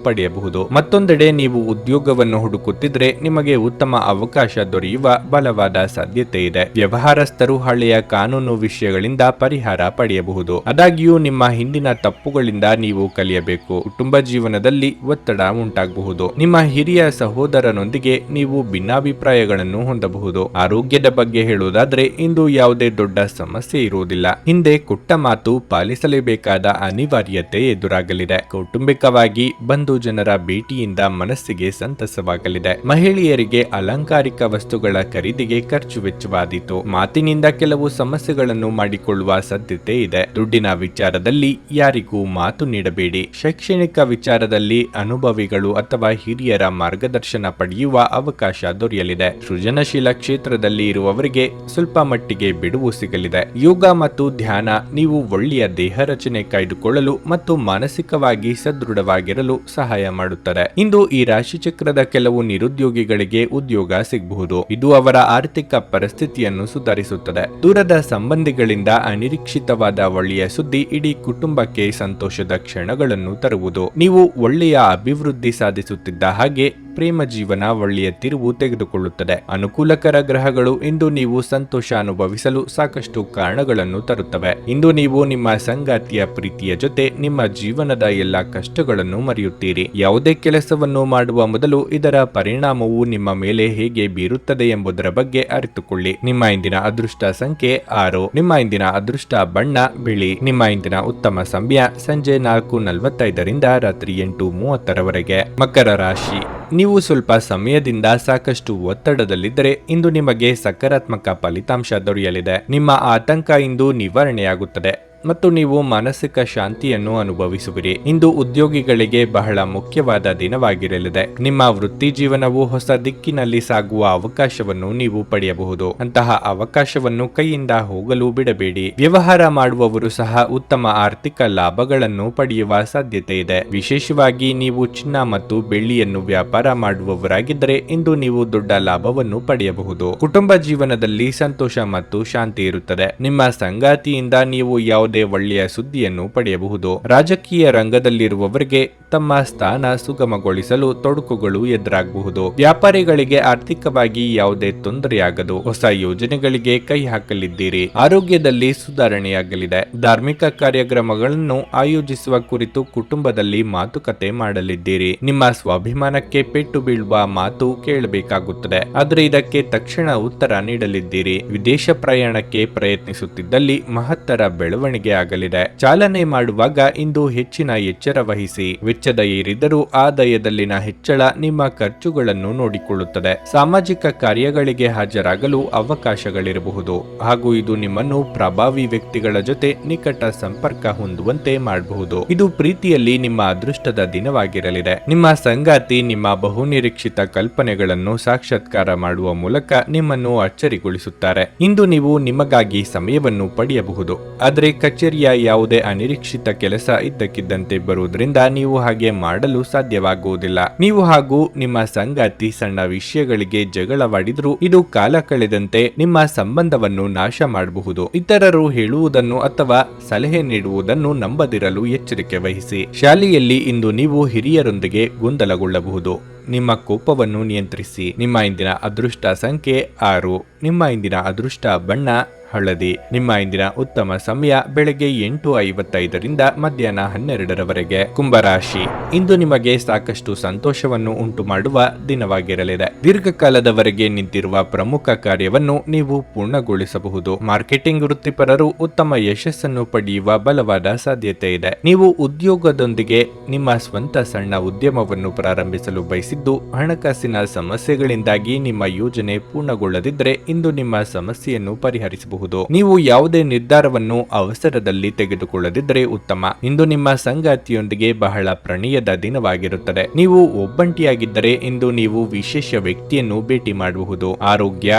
ಪಡೆಯಬಹುದು. ಮತ್ತೊಂದೆಡೆ ನೀವು ಉದ್ಯೋಗವನ್ನು ಹುಡುಕುತ್ತಿದ್ರೆ ನಿಮಗೆ ಉತ್ತಮ ಅವಕಾಶ ದೊರೆಯುವ ಬಲವಾದ ಸಾಧ್ಯತೆ ಇದೆ. ವ್ಯವಹಾರಸ್ಥರು ಹಳೆಯ ಕಾನೂನು ವಿಷಯಗಳಿಂದ ಪರಿಹಾರ ಪಡೆಯಬಹುದು. ಆದಾಗ್ಯೂ ನಿಮ್ಮ ಹಿಂದಿನ ತಪ್ಪುಗಳಿಂದ ನೀವು ಕಲಿಯಬೇಕು. ಕುಟುಂಬ ಜೀವನದಲ್ಲಿ ಒತ್ತಡ ಉಂಟಾಗಬಹುದು. ನಿಮ್ಮ ಹಿರಿಯ ಸಹೋದರನೊಂದಿಗೆ ನೀವು ಭಿನ್ನಾಭಿಪ್ರಾಯಗಳನ್ನು ಹೊಂದಬಹುದು. ಆರೋಗ್ಯದ ಬಗ್ಗೆ ಹೇಳುವುದಾದ್ರೆ ಇಂದು ಯಾವುದೇ ದೊಡ್ಡ ಸಮಸ್ಯೆ ಇರುವುದಿಲ್ಲ. ಹಿಂದೆ ಕೊಟ್ಟ ಮಾತು ಪಾಲಿಸಲೇಬೇಕಾದ ಅನಿವಾರ್ಯತೆ ಎದುರಾಗಲಿದೆ. ಕೌಟುಂಬಿಕವಾಗಿ ಬಂಧು ಜನರ ಭೇಟಿಯಿಂದ ಮನಸ್ಸಿಗೆ ಸಂತಸವಾಗಲಿದೆ. ಮಹಿಳೆಯರಿಗೆ ಅಲಂಕಾರಿಕ ವಸ್ತುಗಳ ಖರೀದಿಗೆ ಖರ್ಚು ವೆಚ್ಚವಾದೀತು. ಮಾತಿನಿಂದ ಕೆಲವು ಸಮಸ್ಯೆಗಳನ್ನು ಮಾಡಿಕೊಳ್ಳುವ ಸಾಧ್ಯತೆ ಇದೆ. ದುಡ್ಡಿನ ವಿಚಾರದಲ್ಲಿ ಯಾರಿಗೂ ಮಾತು ನೀಡಬೇಡಿ. ಶೈಕ್ಷಣಿಕ ವಿಚಾರದಲ್ಲಿ ಅನುಭವಿಗಳು ಅಥವಾ ಹಿರಿಯರ ಮಾರ್ಗದರ್ಶನ ಪಡೆಯುವ ಅವಕಾಶ ದೊರೆಯಲಿದೆ. ಸೃಜನಶೀಲ ಕ್ಷೇತ್ರದಲ್ಲಿ ಇರುವವರಿಗೆ ಸ್ವಲ್ಪ ಮಟ್ಟಿಗೆ ಬಿಡುವು ಸಿಗಲಿದೆ. ಯೋಗ ಮತ್ತು ಧ್ಯಾನ ನೀವು ಒಳ್ಳೆಯ ದೇಹ ರಚನೆ ಕಾಯ್ದುಕೊಳ್ಳಲು ಮತ್ತು ಮಾನಸಿಕವಾಗಿ ಸದೃಢವಾಗಿರಲು ಸಹಾಯ ಮಾಡುತ್ತದೆ. ಇಂದು ಈ ರಾಶಿಚಕ್ರದ ಕೆಲವು ನಿರುದ್ಯೋಗಿಗಳಿಗೆ ಉದ್ಯೋಗ ಸಿಗಬಹುದು. ಇದು ಅವರ ಆರ್ಥಿಕ ಪರಿಸ್ಥಿತಿಯನ್ನು ಸುಧಾರಿಸುತ್ತದೆ. ದೂರದ ಸಂಬಂಧಿಗಳಿಂದ ಅನಿರೀಕ್ಷಿತವಾದ ಒಳ್ಳೆಯ ಸುದ್ದಿ ಇಡೀ ಕುಟುಂಬಕ್ಕೆ ಸಂತೋಷದ ಕ್ಷಣಗಳನ್ನು ತರುವುದು. ನೀವು ಒಳ್ಳೆಯ ಅಭಿವೃದ್ಧಿ ಸಾಧಿಸುತ್ತಿದ್ದ ಹಾಗೆ ಪ್ರೇಮ ಜೀವನ ಒಳ್ಳೆಯ ತಿರುವು ತೆಗೆದುಕೊಳ್ಳುತ್ತದೆ. ಅನುಕೂಲಕರ ಗ್ರಹಗಳು ಇಂದು ನೀವು ಸಂತೋಷ ಅನುಭವಿಸಲು ಸಾಕಷ್ಟು ಕಾರಣಗಳನ್ನು ತರುತ್ತವೆ. ಇಂದು ನೀವು ನಿಮ್ಮ ಸಂಗಾತಿಯ ಪ್ರೀತಿಯ ಜೊತೆ ನಿಮ್ಮ ಜೀವನದ ಎಲ್ಲ ಕಷ್ಟಗಳನ್ನು ಮರೆಯುತ್ತೀರಿ. ಯಾವುದೇ ಕೆಲಸವನ್ನು ಮಾಡುವ ಮೊದಲು ಇದರ ಪರಿಣಾಮವು ನಿಮ್ಮ ಮೇಲೆ ಹೇಗೆ ಬೀರುತ್ತದೆ ಎಂಬುದರ ಬಗ್ಗೆ ಅರಿತುಕೊಳ್ಳಿ. ನಿಮ್ಮ ಇಂದಿನ ಅದೃಷ್ಟ ಸಂಖ್ಯೆ 6. ನಿಮ್ಮ ಇಂದಿನ ಅದೃಷ್ಟ ಬಣ್ಣ ಬಿಳಿ. ನಿಮ್ಮ ಇಂದಿನ ಉತ್ತಮ ಸಮಯ ಸಂಜೆ 4:45ರಿಂದ ರಾತ್ರಿ 8:30ರವರೆಗೆ. ಮಕರ ರಾಶಿ, ನೀವು ಸ್ವಲ್ಪ ಸಮಯದಿಂದ ಸಾಕಷ್ಟು ಒತ್ತಡದಲ್ಲಿದ್ದರೆ ಇಂದು ನಿಮಗೆ ಸಕಾರಾತ್ಮಕ ಫಲಿತಾಂಶ ದೊರೆಯಲಿದೆ. ನಿಮ್ಮ ಆತಂಕ ಇಂದು ನಿವಾರಣೆಯಾಗುತ್ತದೆ ಮತ್ತು ನೀವು ಮಾನಸಿಕ ಶಾಂತಿಯನ್ನು ಅನುಭವಿಸುವಿರಿ. ಇಂದು ಉದ್ಯೋಗಿಗಳಿಗೆ ಬಹಳ ಮುಖ್ಯವಾದ ದಿನವಾಗಿರಲಿದೆ. ನಿಮ್ಮ ವೃತ್ತಿ ಜೀವನವು ಹೊಸ ದಿಕ್ಕಿನಲ್ಲಿ ಸಾಗುವ ಅವಕಾಶವನ್ನು ನೀವು ಪಡೆಯಬಹುದು. ಅಂತಹ ಅವಕಾಶವನ್ನು ಕೈಯಿಂದ ಹೋಗಲು ಬಿಡಬೇಡಿ. ವ್ಯವಹಾರ ಮಾಡುವವರು ಸಹ ಉತ್ತಮ ಆರ್ಥಿಕ ಲಾಭಗಳನ್ನು ಪಡೆಯುವ ಸಾಧ್ಯತೆ ಇದೆ. ವಿಶೇಷವಾಗಿ ನೀವು ಚಿನ್ನ ಮತ್ತು ಬೆಳ್ಳಿಯನ್ನು ವ್ಯಾಪಾರ ಮಾಡುವವರಾಗಿದ್ದರೆ ಇಂದು ನೀವು ದೊಡ್ಡ ಲಾಭವನ್ನು ಪಡೆಯಬಹುದು. ಕುಟುಂಬ ಜೀವನದಲ್ಲಿ ಸಂತೋಷ ಮತ್ತು ಶಾಂತಿ ಇರುತ್ತದೆ. ನಿಮ್ಮ ಸಂಗಾತಿಯಿಂದ ನೀವು ಯಾವುದೇ ಒಳ್ಳೆಯ ಸುದ್ದಿಯನ್ನು ಪಡೆಯಬಹುದು. ರಾಜಕೀಯ ರಂಗದಲ್ಲಿರುವವರಿಗೆ ತಮ್ಮ ಸ್ಥಾನ ಸುಗಮಗೊಳಿಸಲು ತೊಡಕುಗಳು ಎದುರಾಗಬಹುದು. ವ್ಯಾಪಾರಿಗಳಿಗೆ ಆರ್ಥಿಕವಾಗಿ ಯಾವುದೇ ತೊಂದರೆಯಾಗದು. ಹೊಸ ಯೋಜನೆಗಳಿಗೆ ಕೈ ಹಾಕಲಿದ್ದೀರಿ. ಆರೋಗ್ಯದಲ್ಲಿ ಸುಧಾರಣೆಯಾಗಲಿದೆ. ಧಾರ್ಮಿಕ ಕಾರ್ಯಕ್ರಮಗಳನ್ನು ಆಯೋಜಿಸುವ ಕುರಿತು ಕುಟುಂಬದಲ್ಲಿ ಮಾತುಕತೆ ಮಾಡಲಿದ್ದೀರಿ. ನಿಮ್ಮ ಸ್ವಾಭಿಮಾನಕ್ಕೆ ಪೆಟ್ಟು ಬೀಳುವ ಮಾತು ಕೇಳಬೇಕಾಗುತ್ತದೆ, ಆದರೆ ಇದಕ್ಕೆ ತಕ್ಷಣ ಉತ್ತರ ನೀಡಲಿದ್ದೀರಿ. ವಿದೇಶ ಪ್ರಯಾಣಕ್ಕೆ ಪ್ರಯತ್ನಿಸುತ್ತಿದ್ದಲ್ಲಿ ಮಹತ್ತರ ಬೆಳವಣಿಗೆ ಆಗಲಿದೆ. ಚಾಲನೆ ಮಾಡುವಾಗ ಇಂದು ಹೆಚ್ಚಿನ ಎಚ್ಚರ ವಹಿಸಿ. ವೆಚ್ಚದ ಏರಿದರೂ ಆದಾಯದಲ್ಲಿನ ಹೆಚ್ಚಳ ನಿಮ್ಮ ಖರ್ಚುಗಳನ್ನು ನೋಡಿಕೊಳ್ಳುತ್ತದೆ. ಸಾಮಾಜಿಕ ಕಾರ್ಯಗಳಿಗೆ ಹಾಜರಾಗಲು ಅವಕಾಶಗಳಿರಬಹುದು ಹಾಗೂ ಇದು ನಿಮ್ಮನ್ನು ಪ್ರಭಾವಿ ವ್ಯಕ್ತಿಗಳ ಜೊತೆ ನಿಕಟ ಸಂಪರ್ಕ ಹೊಂದುವಂತೆ ಮಾಡಬಹುದು. ಇದು ಪ್ರೀತಿಯಲ್ಲಿ ನಿಮ್ಮ ಅದೃಷ್ಟದ ದಿನವಾಗಿರಲಿದೆ. ನಿಮ್ಮ ಸಂಗಾತಿ ನಿಮ್ಮ ಬಹುನಿರೀಕ್ಷಿತ ಕಲ್ಪನೆಗಳನ್ನು ಸಾಕ್ಷಾತ್ಕಾರ ಮಾಡುವ ಮೂಲಕ ನಿಮ್ಮನ್ನು ಅಚ್ಚರಿಗೊಳಿಸುತ್ತಾರೆ. ಇಂದು ನೀವು ನಿಮಗಾಗಿ ಸಮಯವನ್ನು ಪಡೆಯಬಹುದು, ಆದರೆ ಕಚೇರಿಯ ಯಾವುದೇ ಅನಿರೀಕ್ಷಿತ ಕೆಲಸ ಇದ್ದಕ್ಕಿದ್ದಂತೆ ಬರುವುದರಿಂದ ನೀವು ಹಾಗೆ ಮಾಡಲು ಸಾಧ್ಯವಾಗುವುದಿಲ್ಲ. ನೀವು ಹಾಗೂ ನಿಮ್ಮ ಸಂಗಾತಿ ಸಣ್ಣ ವಿಷಯಗಳಿಗೆ ಜಗಳವಾಡಿದ್ರೂ ಇದು ಕಾಲ ಕಳೆದಂತೆ ನಿಮ್ಮ ಸಂಬಂಧವನ್ನು ನಾಶ ಮಾಡಬಹುದು. ಇತರರು ಹೇಳುವುದನ್ನು ಅಥವಾ ಸಲಹೆ ನೀಡುವುದನ್ನು ನಂಬದಿರಲು ಎಚ್ಚರಿಕೆ ವಹಿಸಿ. ಶಾಲೆಯಲ್ಲಿ ಇಂದು ನೀವು ಹಿರಿಯರೊಂದಿಗೆ ಗೊಂದಲಗೊಳ್ಳಬಹುದು. ನಿಮ್ಮ ಕೋಪವನ್ನು ನಿಯಂತ್ರಿಸಿ. ನಿಮ್ಮ ಇಂದಿನ ಅದೃಷ್ಟ ಸಂಖ್ಯೆ 6. ನಿಮ್ಮ ಇಂದಿನ ಅದೃಷ್ಟ ಬಣ್ಣ ಹಳದಿ. ನಿಮ್ಮ ಇಂದಿನ ಉತ್ತಮ ಸಮಯ ಬೆಳಗ್ಗೆ 8:55ರಿಂದ ಮಧ್ಯಾಹ್ನ 12ರವರೆಗೆ. ಕುಂಭರಾಶಿ, ಇಂದು ನಿಮಗೆ ಸಾಕಷ್ಟು ಸಂತೋಷವನ್ನು ಉಂಟು ಮಾಡುವ ದಿನವಾಗಿರಲಿದೆ. ದೀರ್ಘಕಾಲದವರೆಗೆ ನಿಂತಿರುವ ಪ್ರಮುಖ ಕಾರ್ಯವನ್ನು ನೀವು ಪೂರ್ಣಗೊಳಿಸಬಹುದು. ಮಾರ್ಕೆಟಿಂಗ್ ವೃತ್ತಿಪರರು ಉತ್ತಮ ಯಶಸ್ಸನ್ನು ಪಡೆಯುವ ಬಲವಾದ ಸಾಧ್ಯತೆ ಇದೆ. ನೀವು ಉದ್ಯೋಗದೊಂದಿಗೆ ನಿಮ್ಮ ಸ್ವಂತ ಸಣ್ಣ ಉದ್ಯಮವನ್ನು ಪ್ರಾರಂಭಿಸಲು ಬಯಸಿದ್ದು ಹಣಕಾಸಿನ ಸಮಸ್ಯೆಗಳಿಂದಾಗಿ ನಿಮ್ಮ ಯೋಜನೆ ಪೂರ್ಣಗೊಳ್ಳದಿದ್ದರೆ ಇಂದು ನಿಮ್ಮ ಸಮಸ್ಯೆಯನ್ನು ಪರಿಹರಿಸಬಹುದು. ನೀವು ಯಾವುದೇ ನಿರ್ಧಾರವನ್ನು ಅವಸರದಲ್ಲಿ ತೆಗೆದುಕೊಳ್ಳದಿದ್ದರೆ ಉತ್ತಮ. ಇಂದು ನಿಮ್ಮ ಸಂಗಾತಿಯೊಂದಿಗೆ ಬಹಳ ಪ್ರಣಯದ ದಿನವಾಗಿರುತ್ತದೆ. ನೀವು ಒಬ್ಬಂಟಿಯಾಗಿದ್ದರೆ ಇಂದು ನೀವು ವಿಶೇಷ ವ್ಯಕ್ತಿಯನ್ನು ಭೇಟಿ ಮಾಡಬಹುದು. ಆರೋಗ್ಯ,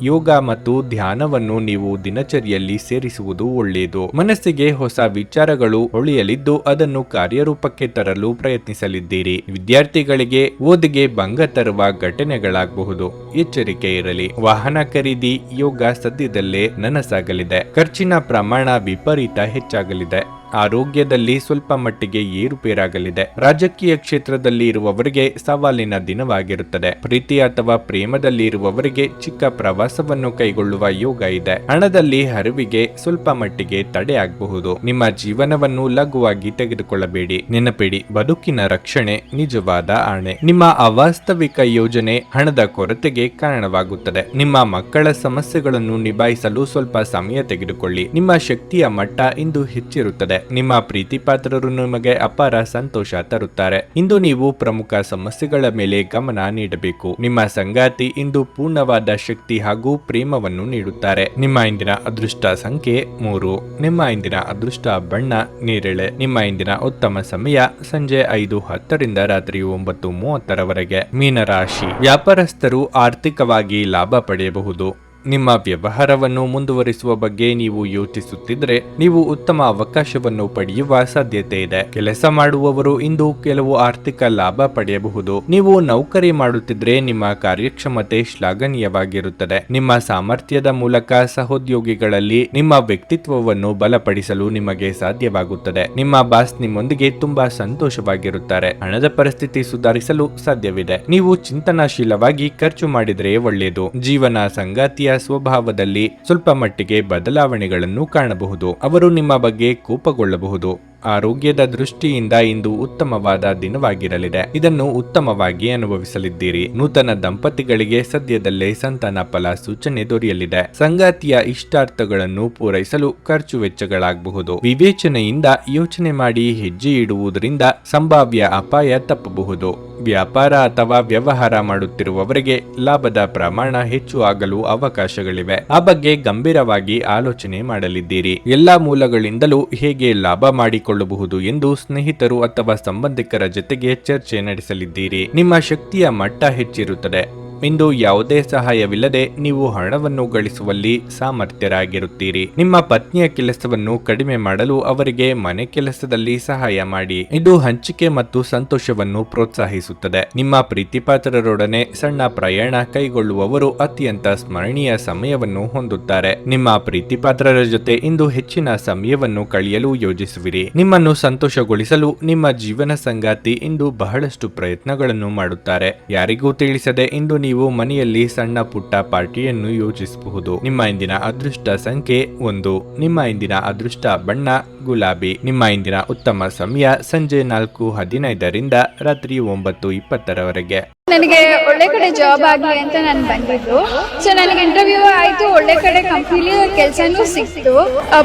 ಯೋಗ ಮತ್ತು ಧ್ಯಾನವನ್ನು ನೀವು ದಿನಚರಿಯಲ್ಲಿ ಸೇರಿಸುವುದು ಒಳ್ಳೆಯದು. ಮನಸ್ಸಿಗೆ ಹೊಸ ವಿಚಾರಗಳು ಹೊಳೆಯಲಿದ್ದು ಅದನ್ನು ಕಾರ್ಯರೂಪಕ್ಕೆ ತರಲು ಪ್ರಯತ್ನಿಸಲಿದ್ದೀರಿ. ವಿದ್ಯಾರ್ಥಿಗಳಿಗೆ ಓದಿಗೆ ಭಂಗ ತರುವ ಘಟನೆಗಳಾಗಬಹುದು, ಎಚ್ಚರಿಕೆ ಇರಲಿ. ವಾಹನ ಖರೀದಿ ಯೋಗ ಸದ್ಯದಲ್ಲೇ ನನಸಾಗಲಿದೆ. ಖರ್ಚಿನ ಪ್ರಮಾಣ ವಿಪರೀತ ಹೆಚ್ಚಾಗಲಿದೆ. ಆರೋಗ್ಯದಲ್ಲಿ ಸ್ವಲ್ಪ ಮಟ್ಟಿಗೆ ಏರುಪೇರಾಗಲಿದೆ. ರಾಜಕೀಯ ಕ್ಷೇತ್ರದಲ್ಲಿ ಇರುವವರಿಗೆ ಸವಾಲಿನ ದಿನವಾಗಿರುತ್ತದೆ. ಪ್ರೀತಿ ಅಥವಾ ಪ್ರೇಮದಲ್ಲಿ ಇರುವವರಿಗೆ ಚಿಕ್ಕ ಪ್ರವಾಸವನ್ನು ಕೈಗೊಳ್ಳುವ ಯೋಗ ಇದೆ. ಹಣದಲ್ಲಿ ಹರಿವಿಗೆ ಸ್ವಲ್ಪ ಮಟ್ಟಿಗೆ ತಡೆ ಆಗಬಹುದು. ನಿಮ್ಮ ಜೀವನವನ್ನು ಲಘುವಾಗಿ ತೆಗೆದುಕೊಳ್ಳಬೇಡಿ. ನೆನಪಿಡಿ, ಬದುಕಿನ ರಕ್ಷಣೆ ನಿಜವಾದ ಆಣೆ. ನಿಮ್ಮ ಅವಾಸ್ತವಿಕ ಯೋಜನೆ ಹಣದ ಕೊರತೆಗೆ ಕಾರಣವಾಗುತ್ತದೆ. ನಿಮ್ಮ ಮಕ್ಕಳ ಸಮಸ್ಯೆಗಳನ್ನು ನಿಭಾಯಿಸಲು ಸ್ವಲ್ಪ ಸಮಯ ತೆಗೆದುಕೊಳ್ಳಿ. ನಿಮ್ಮ ಶಕ್ತಿಯ ಮಟ್ಟ ಇಂದು ಹೆಚ್ಚಿರುತ್ತದೆ. ನಿಮ್ಮ ಪ್ರೀತಿ ಪಾತ್ರರು ನಿಮಗೆ ಅಪಾರ ಸಂತೋಷ ತರುತ್ತಾರೆ. ಇಂದು ನೀವು ಪ್ರಮುಖ ಸಮಸ್ಯೆಗಳ ಮೇಲೆ ಗಮನ ನೀಡಬೇಕು. ನಿಮ್ಮ ಸಂಗಾತಿ ಇಂದು ಪೂರ್ಣವಾದ ಶಕ್ತಿ ಹಾಗೂ ಪ್ರೇಮವನ್ನು ನೀಡುತ್ತಾರೆ. ನಿಮ್ಮ ಇಂದಿನ ಅದೃಷ್ಟ ಸಂಖ್ಯೆ 3. ನಿಮ್ಮ ಇಂದಿನ ಅದೃಷ್ಟ ಬಣ್ಣ ನೇರಳೆ. ನಿಮ್ಮ ಇಂದಿನ ಉತ್ತಮ ಸಮಯ ಸಂಜೆ 5:10 ರಿಂದ ರಾತ್ರಿ 9:30 ಮೀನರಾಶಿ. ವ್ಯಾಪಾರಸ್ಥರು ಆರ್ಥಿಕವಾಗಿ ಲಾಭ ಪಡೆಯಬಹುದು. ನಿಮ್ಮ ವ್ಯವಹಾರವನ್ನು ಮುಂದುವರಿಸುವ ಬಗ್ಗೆ ನೀವು ಯೋಚಿಸುತ್ತಿದ್ದರೆ ನೀವು ಉತ್ತಮ ಅವಕಾಶವನ್ನು ಪಡೆಯುವ ಸಾಧ್ಯತೆ ಇದೆ. ಕೆಲಸ ಮಾಡುವವರು ಇಂದು ಕೆಲವು ಆರ್ಥಿಕ ಲಾಭ ಪಡೆಯಬಹುದು. ನೀವು ನೌಕರಿ ಮಾಡುತ್ತಿದ್ರೆ ನಿಮ್ಮ ಕಾರ್ಯಕ್ಷಮತೆ ಶ್ಲಾಘನೀಯವಾಗಿರುತ್ತದೆ. ನಿಮ್ಮ ಸಾಮರ್ಥ್ಯದ ಮೂಲಕ ಸಹೋದ್ಯೋಗಿಗಳಲ್ಲಿ ನಿಮ್ಮ ವ್ಯಕ್ತಿತ್ವವನ್ನು ಬಲಪಡಿಸಲು ನಿಮಗೆ ಸಾಧ್ಯವಾಗುತ್ತದೆ. ನಿಮ್ಮ ಬಾಸ್ ನಿಮ್ಮೊಂದಿಗೆ ತುಂಬಾ ಸಂತೋಷವಾಗಿರುತ್ತಾರೆ. ಹಣದ ಪರಿಸ್ಥಿತಿ ಸುಧಾರಿಸಲು ಸಾಧ್ಯವಿದೆ. ನೀವು ಚಿಂತನಾಶೀಲವಾಗಿ ಖರ್ಚು ಮಾಡಿದರೆ ಒಳ್ಳೆಯದು. ಜೀವನ ಸಂಗಾತಿಯ ಸ್ವಭಾವದಲ್ಲಿ ಸ್ವಲ್ಪ ಮಟ್ಟಿಗೆ ಬದಲಾವಣೆಗಳನ್ನು ಕಾಣಬಹುದು. ಅವರು ನಿಮ್ಮ ಬಗ್ಗೆ ಕೋಪಗೊಳ್ಳಬಹುದು. ಆರೋಗ್ಯದ ದೃಷ್ಟಿಯಿಂದ ಇಂದು ಉತ್ತಮವಾದ ದಿನವಾಗಿರಲಿದೆ. ಇದನ್ನು ಉತ್ತಮವಾಗಿ ಅನುಭವಿಸಲಿದ್ದೀರಿ. ನೂತನ ದಂಪತಿಗಳಿಗೆ ಸದ್ಯದಲ್ಲೇ ಸಂತಾನ ಫಲ ಸೂಚನೆ ದೊರೆಯಲಿದೆ. ಸಂಗಾತಿಯ ಇಷ್ಟಾರ್ಥಗಳನ್ನು ಪೂರೈಸಲು ಖರ್ಚು ವೆಚ್ಚಗಳಾಗಬಹುದು. ವಿವೇಚನೆಯಿಂದ ಯೋಚನೆ ಮಾಡಿ ಹೆಜ್ಜೆ ಇಡುವುದರಿಂದ ಸಂಭಾವ್ಯ ಅಪಾಯ ತಪ್ಪಬಹುದು. ವ್ಯಾಪಾರ ಅಥವಾ ವ್ಯವಹಾರ ಮಾಡುತ್ತಿರುವವರಿಗೆ ಲಾಭದ ಪ್ರಮಾಣ ಹೆಚ್ಚು ಆಗಲು ಅವಕಾಶಗಳಿವೆ. ಆ ಬಗ್ಗೆ ಗಂಭೀರವಾಗಿ ಆಲೋಚನೆ ಮಾಡಲಿದ್ದೀರಿ. ಎಲ್ಲಾ ಮೂಲಗಳಿಂದಲೂ ಹೇಗೆ ಲಾಭ ಮಾಡಿಕೊಳ್ಳಬಹುದು ಎಂದು ಸ್ನೇಹಿತರು ಅಥವಾ ಸಂಬಂಧಿಕರ ಜೊತೆಗೆ ಚರ್ಚೆ ನಡೆಸಲಿದ್ದೀರಿ. ನಿಮ್ಮ ಶಕ್ತಿಯ ಮಟ್ಟ ಹೆಚ್ಚಿರುತ್ತದೆ. ಇಂದು ಯಾವುದೇ ಸಹಾಯವಿಲ್ಲದೆ ನೀವು ಹಣವನ್ನು ಗಳಿಸುವಲ್ಲಿ ಸಾಮರ್ಥ್ಯರಾಗಿರುತ್ತೀರಿ. ನಿಮ್ಮ ಪತ್ನಿಯ ಕೆಲಸವನ್ನು ಕಡಿಮೆ ಮಾಡಲು ಅವರಿಗೆ ಮನೆ ಕೆಲಸದಲ್ಲಿ ಸಹಾಯ ಮಾಡಿ. ಇದು ಹಂಚಿಕೆ ಮತ್ತು ಸಂತೋಷವನ್ನು ಪ್ರೋತ್ಸಾಹಿಸುತ್ತದೆ. ನಿಮ್ಮ ಪ್ರೀತಿಪಾತ್ರರೊಡನೆ ಸಣ್ಣ ಪ್ರಯಾಣ ಕೈಗೊಳ್ಳುವವರು ಅತ್ಯಂತ ಸ್ಮರಣೀಯ ಸಮಯವನ್ನು ಹೊಂದುತ್ತಾರೆ. ನಿಮ್ಮ ಪ್ರೀತಿಪಾತ್ರರ ಜೊತೆ ಇಂದು ಹೆಚ್ಚಿನ ಸಮಯವನ್ನು ಕಳೆಯಲು ಯೋಜಿಸುವಿರಿ. ನಿಮ್ಮನ್ನು ಸಂತೋಷಗೊಳಿಸಲು ನಿಮ್ಮ ಜೀವನ ಸಂಗಾತಿ ಇಂದು ಬಹಳಷ್ಟು ಪ್ರಯತ್ನಗಳನ್ನು ಮಾಡುತ್ತಾರೆ. ಯಾರಿಗೂ ತಿಳಿಸದೆ ಇಂದು ನೀವು ಮನೆಯಲ್ಲಿ ಸಣ್ಣ ಪುಟ್ಟ ಪಾರ್ಟಿಯನ್ನು ಯೋಜಿಸಬಹುದು. ನಿಮ್ಮ ಇಂದಿನ ಅದೃಷ್ಟ ಸಂಖ್ಯೆ 1. ನಿಮ್ಮ ಇಂದಿನ ಅದೃಷ್ಟ ಬಣ್ಣ ಗುಲಾಬಿ. ನಿಮ್ಮ ಇಂದಿನ ಉತ್ತಮ ಸಮಯ ಸಂಜೆ 4:15 ರಿಂದ ರಾತ್ರಿ 9:20 ನನಗೆ ಒಳ್ಳೆ ಕಡೆ ಜಾಬ್ ಆಗಲಿ ಅಂತ ನಾನು ಬಂದಿದ್ದು. ಸೊ ನನಗೆ ಇಂಟರ್ವ್ಯೂ ಆಯ್ತು, ಒಳ್ಳೆ ಕಡೆ ಕಂಪ್ನಿಲಿ ಕೆಲಸನೂ ಸಿಕ್ತು.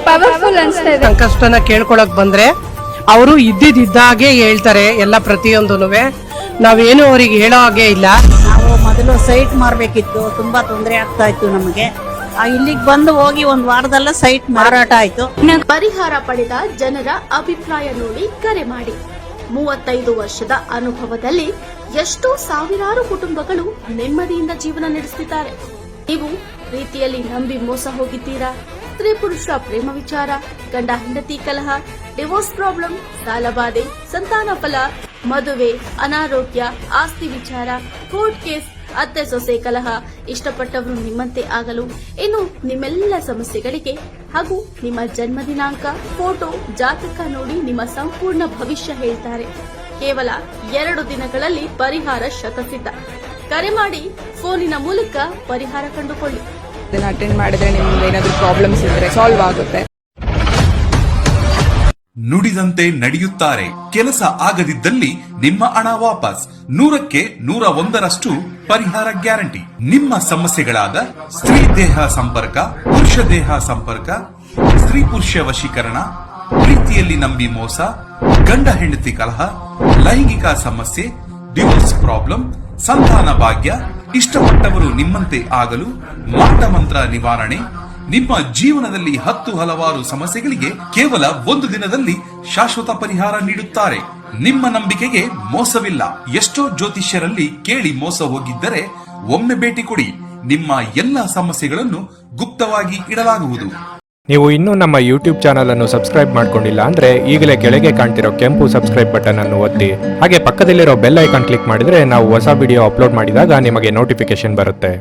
ಪವರ್ಫುಲ್ ಅನ್ಸ್ತಾ ಇದೆ. ಸಂಕಷ್ಟನ ಕೇಳ್ಕೊಳಕ್ ಬಂದ್ರೆ ಅವರು ಇದ್ದಿದ್ದಾಗೆ ಹೇಳ್ತಾರೆ ಎಲ್ಲ ಪ್ರತಿಯೊಂದೂನುವೆ. ನಾವೇನು ಅವ್ರಿಗೆ ಹೇಳೋ ಹಾಗೆ ಇಲ್ಲ. ನಾವು ಮೊದಲು ಸೈಟ್ ಮಾರ್ಬೇಕಿತ್ತು, ತುಂಬಾ ತೊಂದರೆ ಆಗ್ತಾ ಇತ್ತು ನಮಗೆ. ಇಲ್ಲಿಗೆ ಬಂದು ಹೋಗಿ ಒಂದು ವಾರದಲ್ಲ ಸೈಟ್ ಮಾರಾಟ ಆಯ್ತು. ಪರಿಹಾರ ಪಡೆದ ಜನರ ಅಭಿಪ್ರಾಯ ನೋಡಿ ಕರೆ ಮಾಡಿ. 35 ವರ್ಷದ ಅನುಭವದಲ್ಲಿ ಎಷ್ಟೋ ಸಾವಿರಾರು ಕುಟುಂಬಗಳು ನೆಮ್ಮದಿಯಿಂದ ಜೀವನ ನಡೆಸುತ್ತಿದ್ದಾರೆ. ನೀವು ಪ್ರೀತಿಯಲ್ಲಿ ನಂಬಿ ಮೋಸ ಹೋಗಿದ್ದೀರಾ? ಸ್ತ್ರೀ ಪುರುಷ ಪ್ರೇಮ ವಿಚಾರ, ಗಂಡ ಹೆಂಡತಿ ಕಲಹ, ಡಿವೋರ್ಸ್ ಪ್ರಾಬ್ಲಮ್, ಸಾಲಬಾಧೆ, ಸಂತಾನ ಫಲ, ಮದುವೆ, ಅನಾರೋಗ್ಯ, ಆಸ್ತಿ ವಿಚಾರ, ಕೋರ್ಟ್ ಕೇಸ್, ಅತ್ತೆ ಸೊಸೆ ಕಲಹ, ಇಷ್ಟಪಟ್ಟವರು ನಿಮ್ಮಂತೆ ಆಗಲು, ಇನ್ನು ನಿಮ್ಮೆಲ್ಲ ಸಮಸ್ಯೆಗಳಿಗೆ ಹಾಗೂ ನಿಮ್ಮ ಜನ್ಮ ದಿನಾಂಕ, ಫೋಟೋ, ಜಾತಕ ನೋಡಿ ನಿಮ್ಮ ಸಂಪೂರ್ಣ ಭವಿಷ್ಯ ಹೇಳ್ತಾರೆ. ಕೇವಲ 2 ದಿನಗಳಲ್ಲಿ ಪರಿಹಾರ ಶತಸಿದ್ಧ. ಕರೆ ಮಾಡಿ ಫೋನಿನ ಮೂಲಕ ಪರಿಹಾರ ಕಂಡುಕೊಳ್ಳಿ. ಅಟೆಂಡ್ ಮಾಡಿದ್ರೆ ನಿಮ್ಗೆ ಏನಾದರೂ ಪ್ರಾಬ್ಲಮ್ಸ್ ಇದ್ರೆ ಸಾಲ್ವ್ ಆಗುತ್ತೆ. ನುಡಿದಂತೆ ನಡೆಯುತ್ತಾರೆ. ಕೆಲಸ ಆಗದಿದ್ದಲ್ಲಿ ನಿಮ್ಮ ಹಣ ವಾಪಸ್. 100ಕ್ಕೆ 101ರಷ್ಟು ಪರಿಹಾರ ಗ್ಯಾರಂಟಿ. ನಿಮ್ಮ ಸಮಸ್ಯೆಗಳಾದ ಸ್ತ್ರೀ ದೇಹ ಸಂಪರ್ಕ, ಪುರುಷ ದೇಹ ಸಂಪರ್ಕ, ಸ್ತ್ರೀ ಪುರುಷ ವಶೀಕರಣ, ಪ್ರೀತಿಯಲ್ಲಿ ನಂಬಿ ಮೋಸ, ಗಂಡ ಹೆಂಡತಿ ಕಲಹ, ಲೈಂಗಿಕ ಸಮಸ್ಯೆ, ಡಿವೋರ್ಸ್ ಪ್ರಾಬ್ಲಮ್, ಸಂತಾನ ಭಾಗ್ಯ, ಇಷ್ಟಪಟ್ಟವರು ನಿಮ್ಮಂತೆ ಆಗಲು, ಮಾಟ ಮಂತ್ರ ನಿವಾರಣೆ, ನಿಮ್ಮ ಜೀವನದಲ್ಲಿ 10 ಹಲವಾರು ಸಮಸ್ಯೆಗಳಿಗೆ ಕೇವಲ 1 ದಿನದಲ್ಲಿ ಶಾಶ್ವತ ಪರಿಹಾರ ನೀಡುತ್ತಾರೆ. ನಿಮ್ಮ ನಂಬಿಕೆಗೆ ಮೋಸವಿಲ್ಲ. ಎಷ್ಟೋ ಜ್ಯೋತಿಷ್ಯರಲ್ಲಿ ಕೇಳಿ ಮೋಸ ಹೋಗಿದ್ದರೆ ಒಮ್ಮೆ ಭೇಟಿ ಕೊಡಿ. ನಿಮ್ಮ ಎಲ್ಲ ಸಮಸ್ಯೆಗಳನ್ನು ಗುಪ್ತವಾಗಿ ಇಡಲಾಗುವುದು. ನೀವು ಇನ್ನೂ ನಮ್ಮ ಯೂಟ್ಯೂಬ್ ಚಾನಲ್ ಅನ್ನು ಸಬ್ಸ್ಕ್ರೈಬ್ ಮಾಡ್ಕೊಂಡಿಲ್ಲ ಅಂದ್ರೆ ಈಗಲೇ ಕೆಳಗೆ ಕಾಣ್ತಿರೋ ಕೆಂಪು ಸಬ್ಸ್ಕ್ರೈಬ್ ಬಟನ್ ಅನ್ನು ಒತ್ತಿ. ಹಾಗೆ ಪಕ್ಕದಲ್ಲಿರೋ ಬೆಲ್ ಐಕಾನ್ ಕ್ಲಿಕ್ ಮಾಡಿದ್ರೆ ನಾವು ಹೊಸ ವಿಡಿಯೋ ಅಪ್ಲೋಡ್ ಮಾಡಿದಾಗ ನಿಮಗೆ ನೋಟಿಫಿಕೇಶನ್ ಬರುತ್ತೆ.